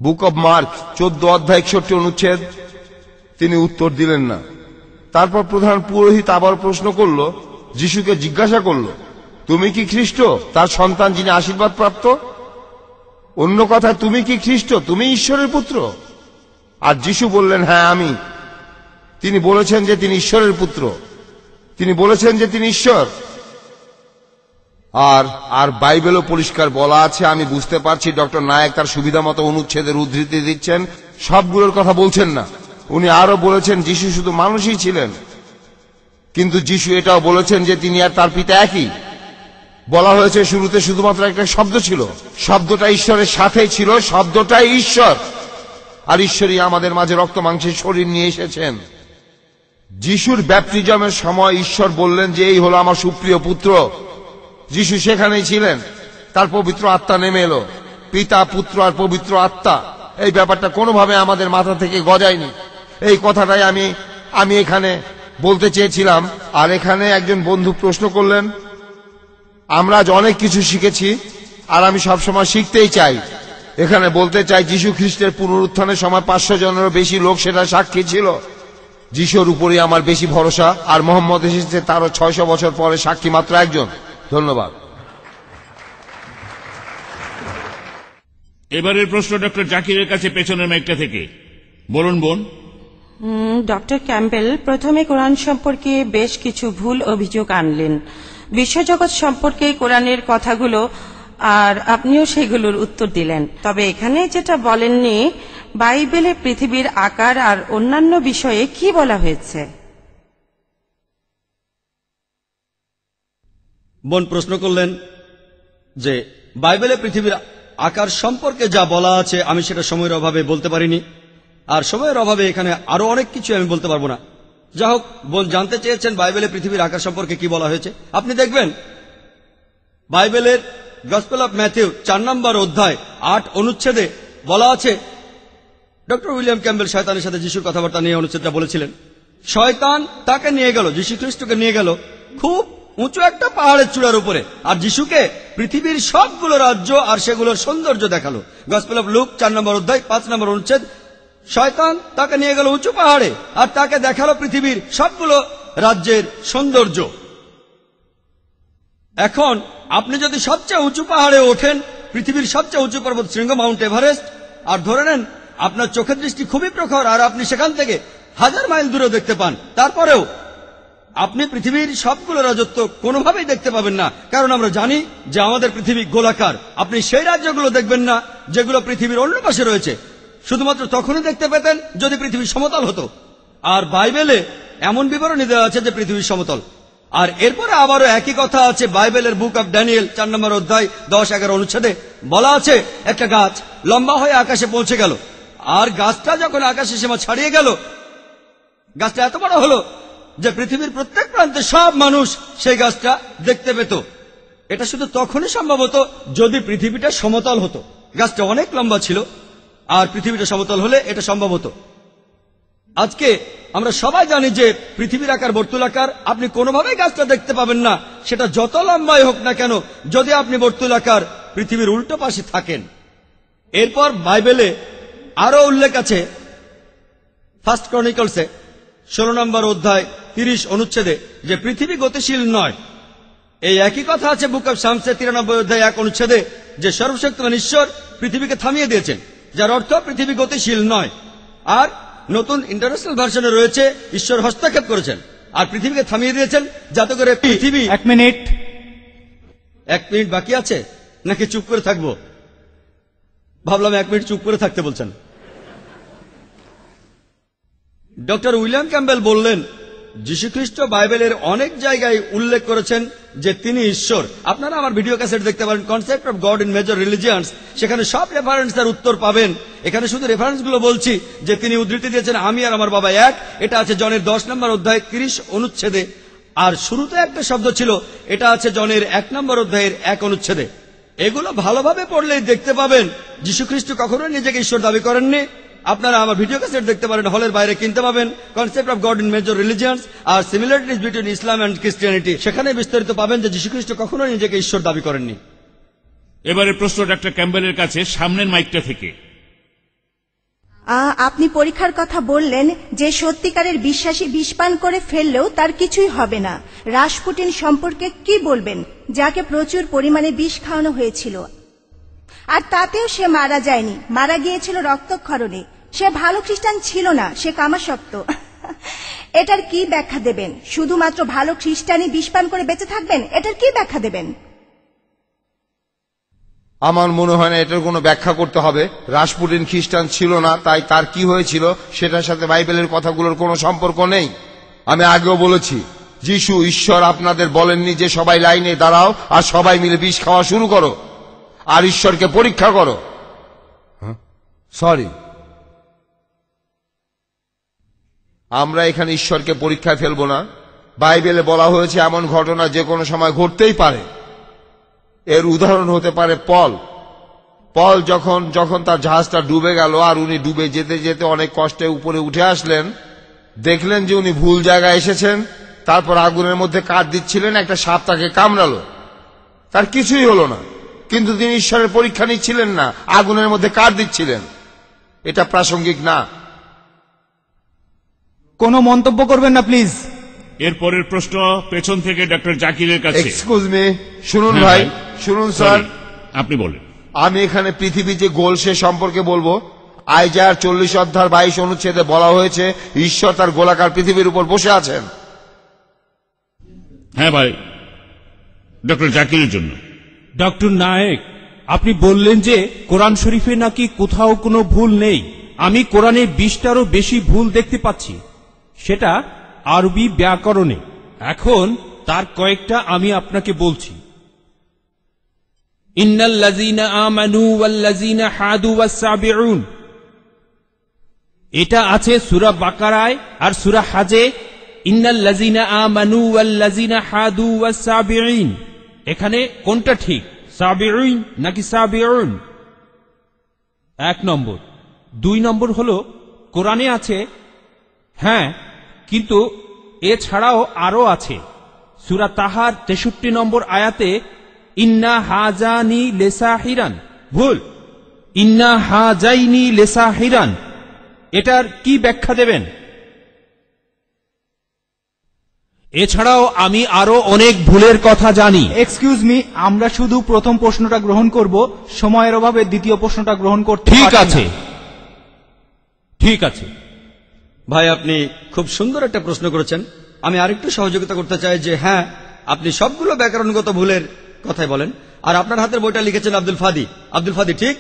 [SPEAKER 3] বুক অব মার্ক 14 অধ্যায় 61 অনুচ্ছেদ তিনি উত্তর দিলেন না। তারপর প্রধান পুরোহিত আবার প্রশ্ন করল, যিশুকে জিজ্ঞাসা করল, তুমি কি খ্রিস্ট, তার সন্তান যিনি আশীর্বাদ প্রাপ্ত? অন্য কথায়, তুমি কি খ্রিস্ট, তুমি ঈশ্বরের পুত্র? আর যিশু বললেন, হ্যাঁ আমি। তিনি বলেছেন যে তিনি ঈশ্বরের পুত্র, তিনি বলেছেন যে তিনি ঈশ্বর। আর বাইবেলও পরিষ্কার বলা আছে। আমি বুঝতে পারছি ডক্টর নায়েক তার সুবিধা মতো অনুচ্ছেদের উদ্ধৃতি দিচ্ছেন, সবগুলোর কথা বলছেন না। উনি আরো বলেছেন যিশু শুধু মানুষই ছিলেন, কিন্তু যিশু এটাও বলেছেন যে তিনি আর তার পিতা একই। বলা হয়েছে শুরুতে শুধুমাত্র একটা শব্দ ছিল, শব্দটা ঈশ্বরের সাথেই ছিল, শব্দটাই ঈশ্বর। আর ঈশ্বরই আমাদের মাঝে রক্ত মাংসের শরীর নিয়ে এসেছেন। যিশুর ব্যাপটিজমের সময় ঈশ্বর বললেন যে এই হলো আমার সুপ্রিয় পুত্র। যিশু সেখানেই ছিলেন, তার পবিত্র আত্মা নেমে এলো। পিতা, পুত্র আর পবিত্র আত্মা, এই ব্যাপারটা কোনোভাবে আমাদের মাথা থেকে গজায়নি। এই কথাটাই আমি এখানে বলতে চেয়েছিলাম। আর এখানে একজন বন্ধু প্রশ্ন করলেন, আমরা আজ অনেক কিছু শিখেছি, আর আমি সবসময় শিখতেই চাই। এখানে বলতে চাই, যিশু খ্রিস্টের পুনরুত্থানের সময় 500 জনেরও বেশি লোক সেটা সাক্ষী ছিল। যিশুর উপরই আমার বেশি ভরসা, আর মোহাম্মদ এসেছে তারও 600 বছর পরে, সাক্ষী মাত্র একজন। ধন্যবাদ।
[SPEAKER 1] এবারের প্রশ্ন ডক্টর জাকিরের কাছে, পেছনের মাইকটা থেকে। বলুন বোন।
[SPEAKER 8] ডক্টর ক্যাম্বেল প্রথমে কোরআন সম্পর্কে বেশ কিছু ভুল অভিযোগ আনলেন, বিশ্বজগৎ সম্পর্কে কোরআনের কথাগুলো, আর আপনিও সেগুলোর উত্তর দিলেন। তবে এখানে যেটা বলেননি, বাইবেলে পৃথিবীর আকার আর অন্যান্য বিষয়ে কি বলা হয়েছে?
[SPEAKER 6] বোন প্রশ্ন করলেন যে বাইবেলে পৃথিবীর আকার সম্পর্কে যা বলা আছে আমি সেটা সময়ের অভাবে বলতে পারিনি, আর সময়ের অভাবে এখানে আরো অনেক কিছু আমি বলতে পারবো না। যা হোক, বোন জানতে চেয়েছেন বাইবেলে পৃথিবীর আকার সম্পর্কে কি বলা হয়েছে। আপনি দেখবেন বাইবেলের গসপেল অফ ম্যাথিউ 4 নম্বর অধ্যায় 8 অনুচ্ছেদে বলা আছে, ডক্টর উইলিয়াম ক্যাম্বেল শয়তানের সাথে যিশুর কথাবার্তা নিয়ে অনুচ্ছেদটা বলেছিলেন। শয়তান তাকে নিয়ে গেল, যিশু খ্রিস্টকে নিয়ে গেল খুব উঁচু একটা পাহাড়ের চূড়ার উপরে, আর যিশুকে পৃথিবীর সবগুলো রাজ্য আর সেগুলোর সৌন্দর্য দেখালো। গসপেল অফ লুক 4 নম্বর অধ্যায় 5 নম্বর অনুচ্ছেদ, শয়তান তাকে নিয়ে গেল উঁচু পাহাড়ে, আর তাকে দেখালো পৃথিবীর সবগুলো রাজ্যের সৌন্দর্য। এখন আপনি যদি সবচেয়ে উঁচু পাহাড়ে ওঠেন, পৃথিবীর সবচেয়ে উঁচু পর্বত শৃঙ্গ মাউন্ট এভারেস্ট, আর ধরে নেন আপনার চোখের দৃষ্টি খুবই প্রখর, আর আপনি সেখান থেকে 1000 মাইল দূরে দেখতে পান, তারপরেও আপনি পৃথিবীর সবগুলো রাজত্ব কোনোভাবেই দেখতে পাবেন না, কারণ আমরা জানি যে আমাদের পৃথিবী গোলাকার। আপনি সেই রাজ্যগুলো দেখবেন না যেগুলো পৃথিবীর অন্য পাশে রয়েছে, শুধুমাত্র তখনই দেখতে পেতেন যদি পৃথিবী সমতল হতো। আর বাইবেলে এমন বিবরণী দেওয়া আছে যে পৃথিবী সমতল। আর এরপরে আবারও একই কথা আছে বাইবেলের বুক অব ড্যানিয়েল 4 নম্বর অধ্যায় 10-11 অনুচ্ছেদে বলা আছে, একটা গাছ লম্বা হয়ে আকাশে পৌঁছে গেল, আর গাছটা যখন আকাশে সীমা ছাড়িয়ে গেল, গাছটা এত বড় হলো যে পৃথিবীর প্রত্যেক প্রান্তে সব মানুষ সেই গাছটা দেখতে পেত। এটা শুধু তখনই সম্ভব হতো যদি পৃথিবীটা সমতল হতো। গাছটা অনেক লম্বা ছিল, আর পৃথিবীটা সমতল হলে এটা সম্ভব হতো। আজকে আমরা সবাই জানি যে পৃথিবীর আকার বর্তুলাকার, আপনি কোনোভাবেই গাছটা দেখতে পাবেন না, সেটা যত লম্বাই হোক না কেন, যদি আপনি বর্তুলাকার পৃথিবীর উল্টো পাশে থাকেন। এরপর বাইবেলে আরো উল্লেখ আছে, ফার্স্ট ক্রনিকলসে 16 নম্বর অধ্যায় 30 অনুচ্ছেদে, যে পৃথিবী গতিশীল নয়। এই একই কথা আছে বুক অব শামসে 93 অধ্যায় 1 অনুচ্ছেদে, যে সর্বশক্তিমান ঈশ্বর পৃথিবীকে থামিয়ে দিয়েছেন, যার অর্থ পৃথিবী গতিশীল নয়। আর নতুন ইন্টারন্যাশনাল ভার্সনে রয়েছে ঈশ্বর হস্তক্ষেপ করেছেন আর পৃথিবীকে থামিয়ে দিয়েছেন, যাতে করে পৃথিবী।
[SPEAKER 7] 1 মিনিট।
[SPEAKER 6] 1 মিনিট বাকি আছে নাকি চুপ করে থাকবো? ভাবলাম 1 মিনিট চুপ করে থাকতে বলছেন। ডক্টর উইলিয়াম ক্যাম্বেল বললেন, যীশুখ্রিস্ট বাইবেলের অনেক জায়গায় উল্লেখ করেছেন যে তিনি ঈশ্বর। আপনারা আমার ভিডিও ক্যাসেট দেখতে পারেন, concept of God in major religions, সেখানে সব রেফারেন্সের উত্তর পাবেন। এখানে শুধু রেফারেন্সগুলো বলছি যে তিনি উদ্ধৃতি দিয়েছেন আমি আর আমার বাবা এক। এটা আছে জনের 10 নম্বর অধ্যায় 30 অনুচ্ছেদে। আর শুরুতে একটা শব্দ ছিল, এটা আছে জনের 1 নম্বর অধ্যায়ের 1 অনুচ্ছেদে। এগুলো ভালোভাবে পড়লেই দেখতে পাবেন যীশুখ্রিস্ট কখনোই নিজেকে ঈশ্বর দাবি করেননি। আপনারা আমার ভিডিও ক্যাসেট দেখতে পারেন, হলের বাইরে কিনতে পাবেন, concept of God in major religions আর similarities between Islam and Christianity. সেখানে বিস্তারিত পাবেন যে যীশুখ্রিস্ট কখনোই নিজেকে ঈশ্বর দাবি করেননি।
[SPEAKER 1] এবারে প্রশ্ন ডক্টর ক্যাম্বেলের কাছে, সামনের মাইকটা থেকে।
[SPEAKER 10] আপনি পরীক্ষার কথা বললেন যে সত্যিকারের বিশ্বাসী বিষপান করে ফেললেও তার কিছুই হবে না। রাসপুটিন সম্পর্কে কি বলবেন, যাকে প্রচুর পরিমাণে বিষ খাওয়ানো হয়েছিল আর তাতেও সে মারা যায়নি, মারা গিয়েছিল রক্তক্ষরণে। সে ভালো খ্রিস্টান ছিল না, সে কামাসক্ত। এটার কি ব্যাখ্যা দেবেন? শুধুমাত্র ভালো খ্রিস্টানই বিষপান করে বেঁচে থাকবেন, এটার কি ব্যাখ্যা দেবেন?
[SPEAKER 3] আমার মনে হয় না এটার কোনো ব্যাখ্যা করতে হবে। রাসপুটিন খ্রিস্টান ছিল না, তাই তার কি হয়েছিল সেটার সাথে বাইবেলের কথাগুলোর কোনো সম্পর্ক নেই। আমি আগেও বলেছি, যিশু ঈশ্বর আপনাদের বলেননি যে সবাই লাইনে দাঁড়াও আর সবাই মিলে বিষ খাওয়া শুরু করো আর ঈশ্বরকে পরীক্ষা করো। সরি, আমরা এখানে ঈশ্বরকে পরীক্ষায় ফেলবো না। বাইবেলে বলা হয়েছে এমন ঘটনা যে কোনো সময় ঘটতেই পারে। এর উদাহরণ হতে পারে পল যখন তার জাহাজটা ডুবে গেল আর উনি ডুবে যেতে যেতে অনেক কষ্টে উপরে উঠে আসলেন, দেখলেন যে উনি ভুল জায়গায় এসেছেন। তারপর আগুনের মধ্যে কাঠ দিচ্ছিলেন, একটা সাপ তাকে কামড়ালো, তার কিছুই হলো না, কিন্তু তিনি ঈশ্বরের পরীক্ষা নিচ্ছিলেন না, আগুনের মধ্যে কাঠ দিচ্ছিলেন। এটা প্রাসঙ্গিক না।
[SPEAKER 7] কোনো মন্তব্য করবেন না প্লিজ।
[SPEAKER 1] এরপরের প্রশ্ন পেছন থেকে ডক্টর জাকিরের কাছে।
[SPEAKER 3] এক্সকিউজ মি, শুনুন ভাই, শুনুন স্যার,
[SPEAKER 1] আপনি বলেন।
[SPEAKER 3] আমি এখানে পৃথিবী যে গোল সে সম্পর্কে বলবো। আইজার 40 অধ্যায় 22 অনুচ্ছেদে বলা হয়েছে ঈশ্বর তার গোলাকার পৃথিবীর উপর বসে আছেন।
[SPEAKER 1] হ্যাঁ ভাই, ডক্টর জাকিরের জন্য।
[SPEAKER 4] ডক্টর নায়েক, আপনি বললেন যে কোরআন শরীফে নাকি কোথাও কোনো ভুল নেই। আমি কোরআনে 20টারও বেশি ভুল দেখতে পাচ্ছি, সেটা আরবি ব্যাকরণে। এখন তার কয়েকটা আমি আপনাকে বলছি। ইন্নাল্লাযীনা আমানু ওয়াল্লাযীনা হাদু ওয়াস-সাবিউন, এটা আছে সূরা বাকারায় আর সূরা হাজে। ইন্নাল্লাযীনা আমানু ওয়াল্লাযীনা হাদু ওয়াস-সাবিউন, এখানে কোনটা ঠিক, সাবিউন নাকি সাবিউন? 1 নম্বর। 2 নম্বর হলো কোরআনে আছে, হ্যাঁ, কিন্তু এছাড়াও আরো আছে। সূরা তাহার 63 নম্বর আয়াতে ইন্না হাজানি লেসাহিরান, ভুল, ইন্না হাজাইনি লেসাহিরান। এটার কি ব্যাখ্যা দেবেন? এছাড়াও আমি আরো অনেক ভুলের কথা জানি।
[SPEAKER 7] এক্সকিউজ মি, আমরা শুধু প্রথম প্রশ্নটা গ্রহণ করব, সময়ের অভাবে দ্বিতীয় প্রশ্নটা গ্রহণ করতে
[SPEAKER 4] ঠিক
[SPEAKER 7] পারছি না।
[SPEAKER 4] আছে, ঠিক আছে।
[SPEAKER 6] ভাই, আপনি খুব সুন্দর একটা প্রশ্ন করেছেন। আমি আরেকটু সহযোগিতা করতে চাই যে হ্যাঁ, আপনি সবগুলো ব্যাকরণগত ভুলের কথাই বলেন। আর আপনার হাতের বইটা লিখেছেন আব্দুল ফাদি। আব্দুল ফাদি ঠিক,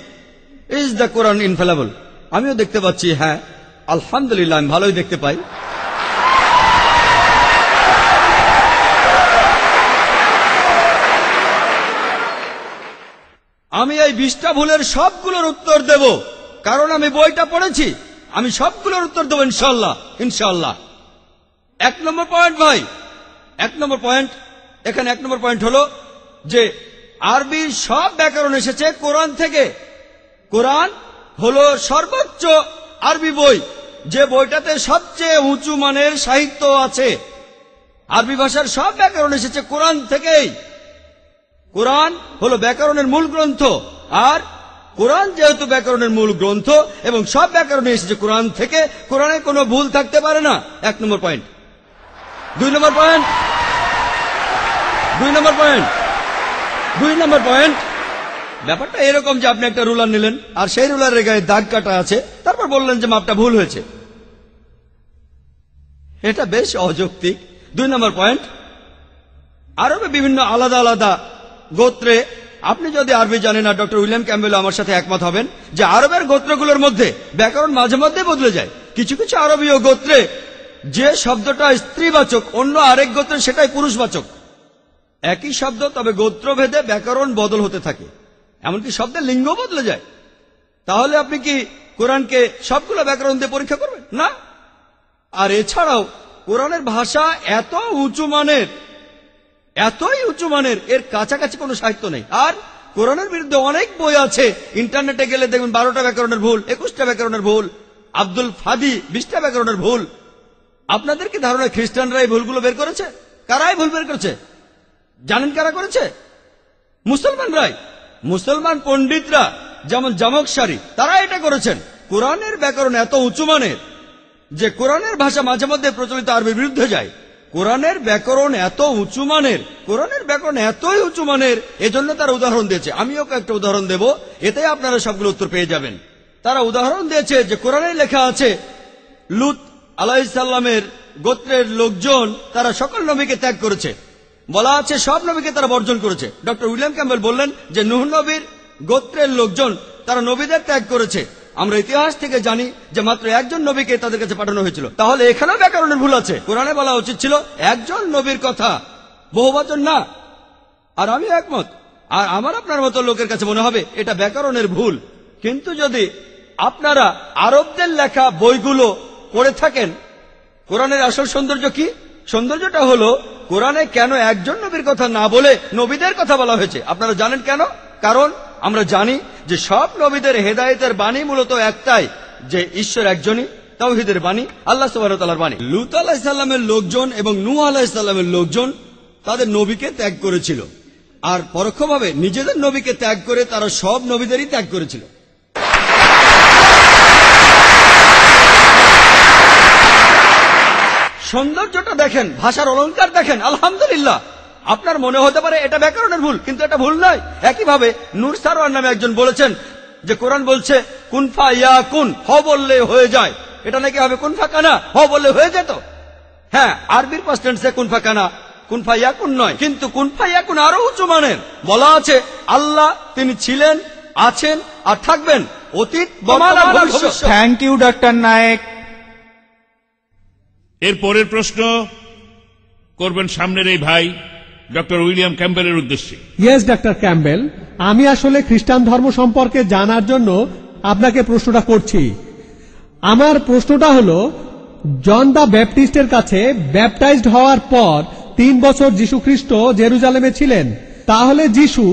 [SPEAKER 6] ইজ দ্য কোরআন ইনফেলেবল? আমিও দেখতে পাচ্ছি, হ্যাঁ, আলহামদুলিল্লাহ, আমি ভালোই দেখতে পাই। আমি এই 20টা ভুলের সবগুলোর উত্তর দেব, কারণ আমি বইটা পড়েছি। আমি সবগুলোর উত্তর দেবো ইনশাল্লাহ, ইনশাল্লাহ। 1 নম্বর পয়েন্ট ভাই, 1 নম্বর পয়েন্ট, এখানে 1 নম্বর পয়েন্ট হলো যে আরবির সব ব্যাকরণ এসেছে কোরআন থেকে। কোরআন হলো সর্বোচ্চ আরবি বই। যে বইটাতে সবচেয়ে উঁচু মানের সাহিত্য আছে। আরবি ভাষার সব ব্যাকরণ এসেছে কোরআন থেকেই। কোরআন হলো ব্যাকরণের মূল গ্রন্থ, আর কোরআন যেহেতু ব্যাকরণের মূল গ্রন্থ এবং সব ব্যাকরণে এসেছে কোরআন থেকে, কোরআনে কোনো ভুল থাকতে পারে না। 1 নম্বর পয়েন্ট। 2 নম্বর পয়েন্ট, 2 নম্বর পয়েন্ট, 2 নম্বর পয়েন্ট। ব্যাপারটা এরকম যে আপনি একটা রুলার নিলেন আর সেই রুলারের গায়ে দাগ কাটা আছে, তারপর বললেন যে মাপটা ভুল হয়েছে। এটা বেশ অযৌক্তিক। 2 নম্বর পয়েন্ট, আরবে বিভিন্ন আলাদা আলাদা গোত্রে, আপনি যদি আরবি জানেন, আর ডক্টর উইলিয়াম ক্যাম্বেল আমার সাথে একমত হবেন যে আরবের গোত্রগুলোর মধ্যে ব্যাকরণ মাঝে মধ্যে বদলে যায়। কিছু কিছু আরবীয় গোত্রে যে শব্দটা স্ত্রীবাচক, অন্য আরেক গোত্রে সেটাই পুরুষবাচক। একই শব্দ, তবে গোত্রভেদে ব্যাকরণ বদল হতে থাকে, এমনকি শব্দের লিঙ্গ বদলে যায়। তাহলে আপনি কি কোরআনকে সবগুলো ব্যাকরণ দিয়ে পরীক্ষা করবেন? না। আর এছাড়াও কোরআনের ভাষা এত উঁচু মানের, এতই উঁচু মানের, এর কাছাকাছি কোনো সাহিত্য নেই। আর কোরআনের বিরুদ্ধে অনেক বই আছে, ইন্টারনেটে গেলে দেখবেন 12টা ব্যাকরণের ভুল, 21টা ব্যাকরণের ভুল, আব্দুল ফাদি 20টা ব্যাকরণের ভুল। আপনাদের কি ধারণা খ্রিস্টানরা এই ভুলগুলো বের করেছে? কারাই ভুল বের করেছে জানেন? কারা করেছে? মুসলমানরাই। মুসলমান পণ্ডিতরা, যেমন জামকশারি, তারা এটা করেছেন। কোরআনের ব্যাকরণ এত উঁচু মানের যে কোরআনের ভাষা মাঝে মধ্যে প্রচলিত আরবির বিরুদ্ধে যায়। কোরআনের ব্যাকরণ এত উঁচু মানের, কোরআনের ব্যাকরণ এতই উঁচু মানের, এজন্য তারা উদাহরণ দিয়েছে। আমিও কয়েকটা উদাহরণ দেব, এতে আপনারা সবগুলো উত্তর পেয়ে যাবেন। তারা উদাহরণ দিয়েছে যে কোরআনে লেখা আছে লূত আলাইহিসসালামের গোত্রের লোকজন তারা সকল নবীকে ত্যাগ করেছে। বলা আছে সব নবীকে তারা বর্জন করেছে। ডক্টর উইলিয়াম ক্যাম্বেল বললেন যে নূহ নবীর গোত্রের লোকজন তারা নবীদের ত্যাগ করেছে। আমরা ইতিহাস থেকে জানি যে মাত্র একজন নবীকে তাদের কাছে পাঠানো হয়েছিল। তাহলে এখানেও ব্যাকরণের ভুল আছে। কোরআনে বলা উচিত ছিল একজন নবীর কথা, বহুবচন না। আর আমি একমত, আর আমার আপনার মতো লোকের কাছে মনে হবে এটা ব্যাকরণের ভুল। কিন্তু যদি আপনারা আরবদের লেখা বইগুলো পড়ে থাকেন, কোরআনের আসল সৌন্দর্য কি? সৌন্দর্যটা হলো কোরআনে কেন একজন নবীর কথা না বলে নবীদের কথা বলা হয়েছে। আপনারা জানেন কেন? কারণ আমরা জানি যে সব নবীদের হেদায়েতের বাণী মূলত একটাই, যে ঈশ্বর একজনই, তাওহীদের বাণী, আল্লাহ সুবহানাহু ওয়া তাআলার বাণী। লূত আলাইহিস সালামের লোকজন এবং নূহ আলাইহিস সালামের লোকজন তাদের নবীকে ত্যাগ করেছিল, আর পরোক্ষভাবে নিজেদের নবীকে ত্যাগ করে তারা সব নবীদেরই ত্যাগ করেছিল। সৌন্দর্যটা দেখেন, ভাষার অলংকার দেখেন, আলহামদুলিল্লাহ। আপনার মনে হতে পারে এটা ব্যাকরণের ভুল, কিন্তু এটা ভুল নয়। একইভাবে নূর সারওয়ার নামে একজন বলেছেন যে কোরআন বলছে কুন ফা ইয়াকুন, হ বললে হয়ে যায়। এটা নাকি হবে কুন ফা কানা, হ বললে হয়ে যেত। হ্যাঁ, আরবির পাস্ট টেন্সে কুন ফা কানা, কুন ফা ইয়াকুন নয়। কিন্তু কুন ফা ইয়াকুন আরো উঁচু মানের। বলা আছে আল্লাহ তিনি ছিলেন, আছেন আর থাকবেন, অতীত, বর্তমান আর ভবিষ্যৎ।
[SPEAKER 7] Thank you doctor Naik.
[SPEAKER 1] এর পরের প্রশ্ন করবেন সামনের এই ভাই ডক্টর উইলিয়াম ক্যাম্বেলের উদ্দেশ্যে।
[SPEAKER 2] ইয়েস ডক্টর ক্যাম্বেল, আমি আসলে খ্রিস্টান ধর্ম সম্পর্কে জানার জন্য আপনাকে প্রশ্নটা করছি। আমার প্রশ্নটা হলো, জন দা ব্যাপটিস্টের কাছে ব্যাপটাইজড হওয়ার পর 3 বছর যীশু খ্রিস্ট জেরুজালেমে ছিলেন। তাহলে যীশু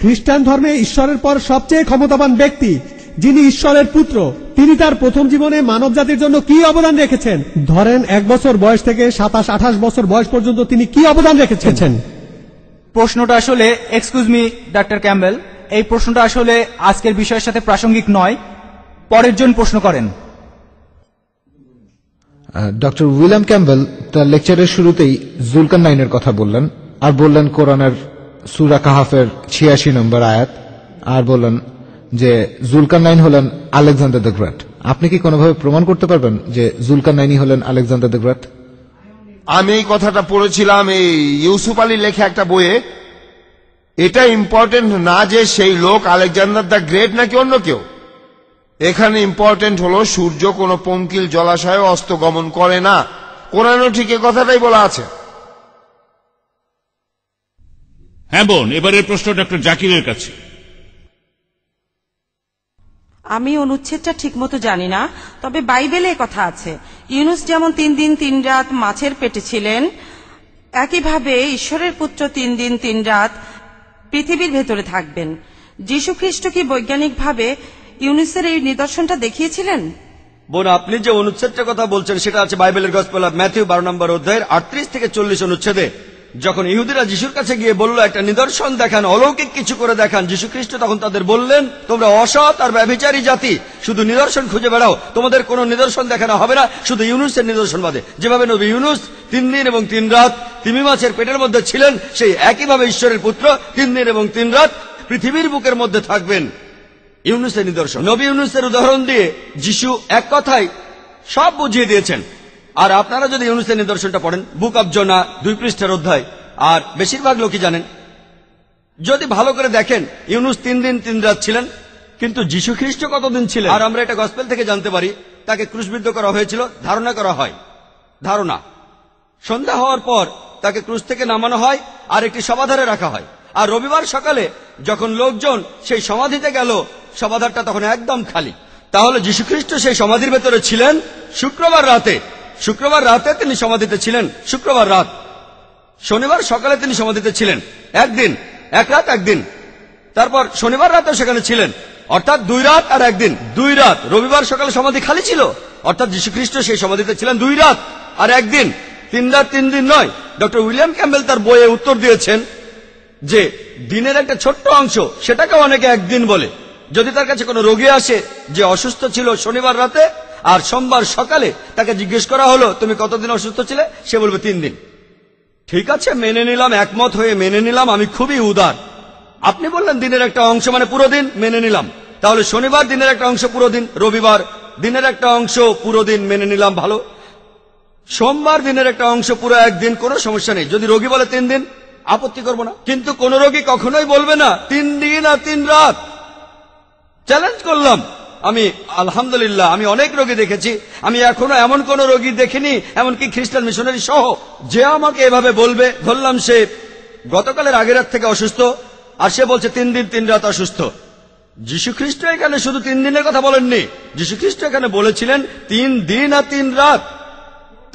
[SPEAKER 2] খ্রিস্টান ধর্মে ঈশ্বরের পর সবচেয়ে ক্ষমতাবান ব্যক্তি, যিনি ঈশ্বরের পুত্র, তিনি তার প্রথম জীবনে মানব জাতির জন্য কি অবদান রেখেছেন? ধরেন 1 বছর বয়স থেকে 27-28 বছর বয়স পর্যন্ত তিনি কি অবদান রেখেছেন?
[SPEAKER 7] প্রশ্নটা আসলে, এক্সকিউজ মি ডক্টর ক্যাম্বেল, এই প্রশ্নটা আসলে আজকের বিষয়ের সাথে প্রাসঙ্গিক নয়। পরের জন প্রশ্ন করেন।
[SPEAKER 9] ডক্টর উইলিয়াম ক্যাম্বেল তার লেকচারের শুরুতেই জুলকারনাইনের কথা বললেন, আর বললেন কোরআনের সূরা কাহাফের 86 নম্বর আয়াত, আর বললেন যে জুলকারনাইন হলেন আলেকজান্ডার দ্য গ্রেট। আপনি কি কোনোভাবে প্রমাণ করতে পারবেন যে জুলকারনাইনই হলেন আলেকজান্ডার দ্য গ্রেট?
[SPEAKER 3] আমি এই কথাটা পড়েছিলাম এই ইউসুফ আলী লেখা একটা বইয়ে। এটা ইম্পর্টেন্ট না যে সেই লোক আলেকজান্ডার দ্য গ্রেট নাকি অন্য কেউ। এখানে ইম্পর্টেন্ট হলো সূর্য কোনো পঙ্কিল জলাশয়ে অস্ত গমন করে না। কোরআনেও ঠিক এই কথাটাই বলা আছে।
[SPEAKER 1] হ্যাঁ বোন, এবারের প্রশ্ন ডক্টর জাকিরের কাছে।
[SPEAKER 8] আমি অনুচ্ছেদটা ঠিক মতো জানি না, তবে বাইবেলে কথা আছে ইউনুস যেমন 3 দিন 3 রাত মাছের পেটে ছিলেন, একইভাবে ঈশ্বরের পুত্র 3 দিন 3 রাত পৃথিবীর ভেতরে থাকবেন। যীশু খ্রিস্ট কি বৈজ্ঞানিকভাবে ইউনুসের এই নিদর্শনটা দেখিয়েছিলেন?
[SPEAKER 6] বোন, আপনি যে অনুচ্ছেদটার কথা বলছেন সেটা আছে বাইবেলের গসপেল অফ ম্যাথিউ 12 নম্বর অধ্যায়ের 38 থেকে 40 অনুচ্ছেদে। যখন ইহুদিরা যিশুর কাছে গিয়ে বলল একটা নিদর্শন দেখান, অলৌকিক কিছু করে দেখান, যীশু খ্রিস্ট তখন তাদের বললেন, তোমরা অসৎ আর ব্যভিচারী জাতি, শুধু নিদর্শন খুঁজে বেড়াও, তোমাদের কোনো নিদর্শন দেখানো হবে না, শুধু ইউনুসের নিদর্শন বাদে। যেভাবে নবী ইউনুস 3 দিন এবং 3 রাত তিমি মাছের পেটের মধ্যে ছিলেন, সেই একইভাবে ঈশ্বরের পুত্র 3 দিন এবং 3 রাত পৃথিবীর বুকের মধ্যে থাকবেন। ইউনুসের নিদর্শন, নবী ইউনুসের উদাহরণ দিয়ে যিশু এক কথায় সব বুঝিয়ে দিয়েছেন। আর আপনারা যদি ইউনুসের নিদর্শনটা পড়েন, বুক অব জোনা 2 পৃষ্ঠার অধ্যায়, আর বেশিরভাগ লোকই জানেন, যদি ভালো করে দেখেন ইউনুস 3 দিন 3 রাত ছিলেন, কিন্তু যীশু খ্রিস্ট কতদিন ছিলেন? আর আমরা এটা গসপেল থেকে জানতে পারি, তাকে ক্রুশবিদ্ধ করা হয়েছিল, ধারণা করা হয়, ধারণা সন্ধ্যা হওয়ার পর তাকে ক্রুশ থেকে নামানো হয় আর একটি সমাধারে রাখা হয়। আর রবিবার সকালে যখন লোকজন সেই সমাধিতে গেল, সমাধারটা তখন একদম খালি। তাহলে যীশু খ্রিস্ট সেই সমাধির ভেতরে ছিলেন শুক্রবার রাতে। শুক্রবার রাতে তিনি সমাধিতে ছিলেন, শুক্রবার রাত। শনিবার সকালে তিনি সমাধিতে ছিলেন, একদিন, এক রাত একদিন। তারপর শনিবার রাতেও সেখানে ছিলেন, অর্থাৎ 2 রাত আর একদিন, 2 রাত। রবিবার সকালে সমাধি খালি ছিল, অর্থাৎ যীশু খ্রিস্ট সেই সমাধিতে ছিলেন 2 রাত আর একদিন, 3 রাত 3 দিন নয়। ডক্টর উইলিয়াম ক্যাম্বেল তার বইয়ে উত্তর দিয়েছেন যে দিনের একটা ছোট্ট অংশ, সেটাকে অনেকে একদিন বলে। যদি তার কাছে কোনো রোগী আসে যে অসুস্থ ছিল শনিবার রাতে, আর সোমবার সকালে তাকে জিজ্ঞেস করা হলো তুমি কতদিন অসুস্থ ছিলে, সে বলবে 3 দিন। ঠিক আছে, মেনে নিলাম, একমত হয়ে মেনে নিলাম, আমি খুবই উদার। আপনি বললেন দিনের একটা অংশ মানে পুরো দিন, মেনে নিলাম। তাহলে শনিবার দিনের একটা অংশ পুরো দিন, রবিবার দিনের একটা অংশ পুরো দিন, মেনে নিলাম, ভালো। সোমবার দিনের একটা অংশ পুরো একদিন, কোনো সমস্যা নেই। যদি রোগী বলে 3 দিন, আপত্তি করবো না। কিন্তু কোন রোগী কখনোই বলবে না 3 দিন আর 3 রাত। চ্যালেঞ্জ করলাম আমি, আলহামদুলিল্লাহ, আমি অনেক রোগী দেখেছি, আমি এখনো এমন কোন রোগী দেখিনি, এমনকি খ্রিস্টান মিশনারি সহ, যে আমাকে এভাবে বলবে, ধরলাম সে গতকালের আগের রাত থেকে অসুস্থ, আর সে বলছে 3 দিন 3 রাত অসুস্থ। যীশু খ্রিস্ট এখানে শুধু 3 দিনের কথা বলেননি, যীশু খ্রিস্ট এখানে বলেছিলেন 3 দিন আর 3 রাত।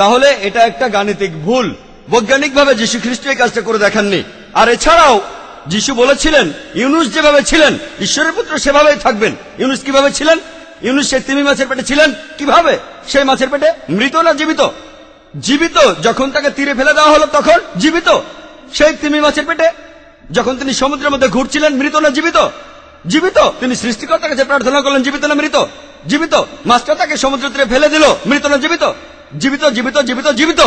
[SPEAKER 6] তাহলে এটা একটা গাণিতিক ভুল, বৈজ্ঞানিকভাবে যীশু খ্রিস্ট এই কাজটা করে দেখাননি। আর এছাড়াও যিশু বলেছিলেন ইউনুস যেভাবে ছিলেন ঈশ্বরের পুত্র সেভাবেই থাকবেন। ইউনুস কিভাবে ছিলেন? ইউনুস সেই তিমি মাছের পেটে ছিলেন কিভাবে? সেই মাছের পেটে মৃত না জীবিত? জীবিত। যখন তাকে তীরে ফেলে দেওয়া হলো তখন জীবিত। সেই তিমি মাছের পেটে যখন তিনি সমুদ্রের মধ্যে ঘুরছিলেন, মৃত না জীবিত? জীবিত। তিনি সৃষ্টিকর্তার কাছে প্রার্থনা করলেন, জীবিত না মৃত? জীবিত। মাছটা তাকে সমুদ্র তীরে ফেলে দিল, মৃত না জীবিত? জীবিত, জীবিত, জীবিত, জীবিত।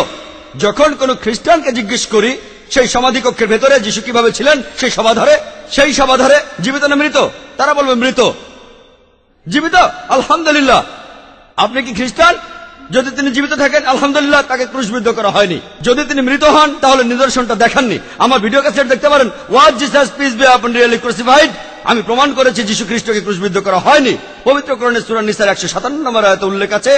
[SPEAKER 6] যখন কোন খ্রিস্টানকে জিজ্ঞেস করি সেই সমাধি কক্ষের ভেতরে যিশু কিভাবে ছিলেন, সেই সমাধারে জীবিত না মৃত, তারা বলবে মৃত। জীবিত, আলহামদুলিল্লাহ। আপনি কি খ্রিস্টান? যদি তিনি জীবিত থাকেন, আলহামদুলিল্লাহ, তাকে ক্রুশবিদ্ধ করা হয়নি। যদি তিনি মৃত হন, তাহলে নিদর্শনটা দেখাননি। আমার ভিডিও ক্যাসেট দেখতে পারেন, was Jesus peace be upon really crucified. আমি প্রমাণ করেছি যীশু খ্রিস্টকে ক্রুশবিদ্ধ করা হয়নি। পবিত্র কোরআনে সূরা নিসার 157 নম্বর আয়াতে উল্লেখ আছে,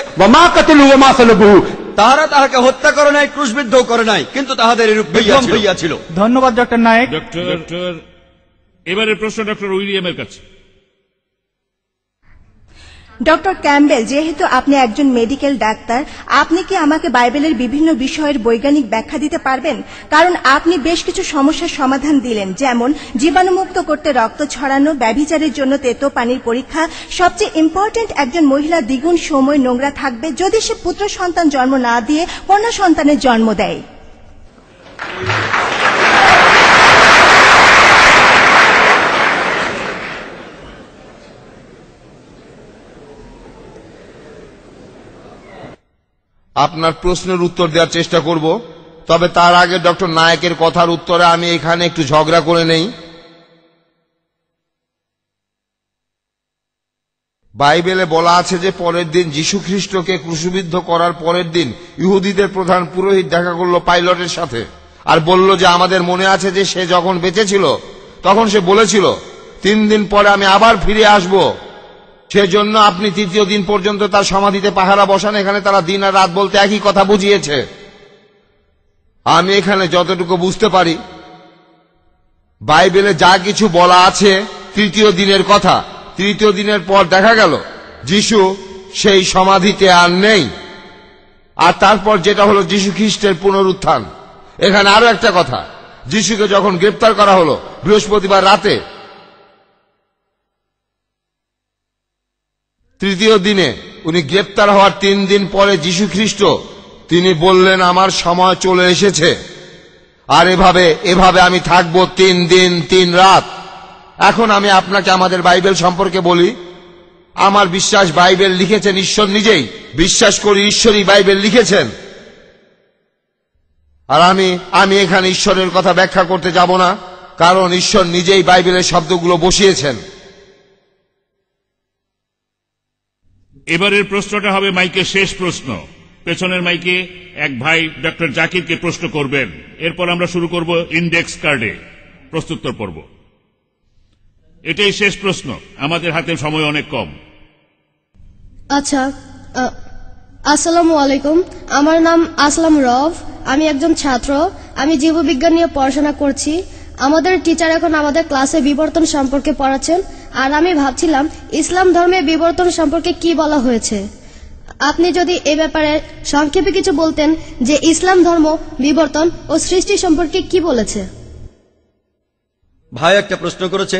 [SPEAKER 6] তাহারা তাহাকে হত্যা করে নাই, ক্রুশবিদ্ধ করে নাই, কিন্তু তাহাদের এরূপ বিভ্রম হইয়াছিল।
[SPEAKER 7] ধন্যবাদ ডক্টর নায়েক।
[SPEAKER 1] ডক্টর, এবারের প্রশ্ন ডক্টর উইলিয়ামের কাছে।
[SPEAKER 10] ডক্টর ক্যাম্বেল, যেহেতু আপনি একজন মেডিকেল ডাক্তার, আপনি কি আমাকে বাইবেলের বিভিন্ন বিষয়ের বৈজ্ঞানিক ব্যাখ্যা দিতে পারবেন? কারণ আপনি বেশ কিছু সমস্যার সমাধান দিলেন, যেমন জীবাণুমুক্ত করতে রক্ত ছড়ানো, ব্যভিচারের জন্য তেতো পানির পরীক্ষা, সবচেয়ে ইম্পর্টেন্ট, একজন মহিলা দ্বিগুণ সময় নোংরা থাকবে যদি সে পুত্র সন্তান জন্ম না দিয়ে কন্যা সন্তানের জন্ম দেয়।
[SPEAKER 3] আপনার প্রশ্নের উত্তর দেওয়ার চেষ্টা করব, তবে তার আগে ডক্টর নায়েকের কথার উত্তরে আমি এখানে একটু ঝগড়া করে নেই। বাইবেলে বলা আছে যে পরের দিন যীশু খ্রিস্টকে ক্রুশবিদ্ধ করার পরের দিন ইহুদিদের প্রধান পুরোহিত দেখা করলো পাইলটের সাথে, আর বলল যে আমাদের মনে আছে যে সে যখন বেঁচে ছিল তখন সে বলেছিল 3 দিন পরে আমি আবার ফিরে আসব। সেজন্য আপনি 3য় দিন পর্যন্ত তার সমাধিতে পাহারা বসান। এখানে তারা দিন আর রাত বলতে একই কথা বুঝিয়েছে। আমি এখানে যতটুকু বুঝতে পারি, বাইবেলে যা কিছু বলা আছে 3য় দিনের কথা, 3য় দিনের পর দেখা গেল যিশু সেই সমাধিতে আর নেই। আর তারপর যেটা হলো যীশু খ্রিস্টের পুনরুত্থান। এখানে আরো একটা কথা, যিশুকে যখন গ্রেপ্তার করা হলো বৃহস্পতিবার রাতে, 3য় দিনে উনি গ্রেপ্তার হওয়ার 3 দিন পরে যীশু খ্রিস্ট তিনি বললেন আমার সময় চলে এসেছে, আর এভাবে আমি থাকবো 3 দিন 3 রাত। এখন আমি আপনাকে আমাদের বাইবেল সম্পর্কে বলি। আমার বিশ্বাস বাইবেল লিখেছেন ঈশ্বর নিজেই, বিশ্বাস করি ঈশ্বরই বাইবেল লিখেছেন। আর আমি এখানে ঈশ্বরের কথা ব্যাখ্যা করতে যাব না, কারণ ঈশ্বর নিজেই বাইবেলের শব্দগুলো বসিয়েছেন।
[SPEAKER 1] এবারের প্রশ্নটা হবে মাইকের শেষ প্রশ্ন। পেছনের মাইকে এক ভাই ডক্টর জাকিরকে প্রশ্ন করবেন, এরপর আমরা শুরু করব ইন্ডেক্স কার্ডে প্রশ্নোত্তর পর্ব। এটাই শেষ প্রশ্ন, আমাদের হাতে সময় অনেক কম।
[SPEAKER 5] আচ্ছা, আসসালামু আলাইকুম। আমার নাম আসলাম রব, আমি একজন ছাত্র। আমি জীববিজ্ঞান নিয়ে পড়াশোনা করছি। আমাদের টিচার এখন আমাদের ক্লাসে বিবর্তন সম্পর্কে পড়াচ্ছেন, আর আমি ভাবছিলাম ইসলাম ধর্মে বিবর্তন সম্পর্কে কি বলা হয়েছে। আপনি যদি এ ব্যাপারে সংক্ষেপে কিছু বলতেন যে ইসলাম ধর্ম বিবর্তন ও সৃষ্টি সম্পর্কে কি বলেছে।
[SPEAKER 6] ভাই একটা প্রশ্ন করেছে,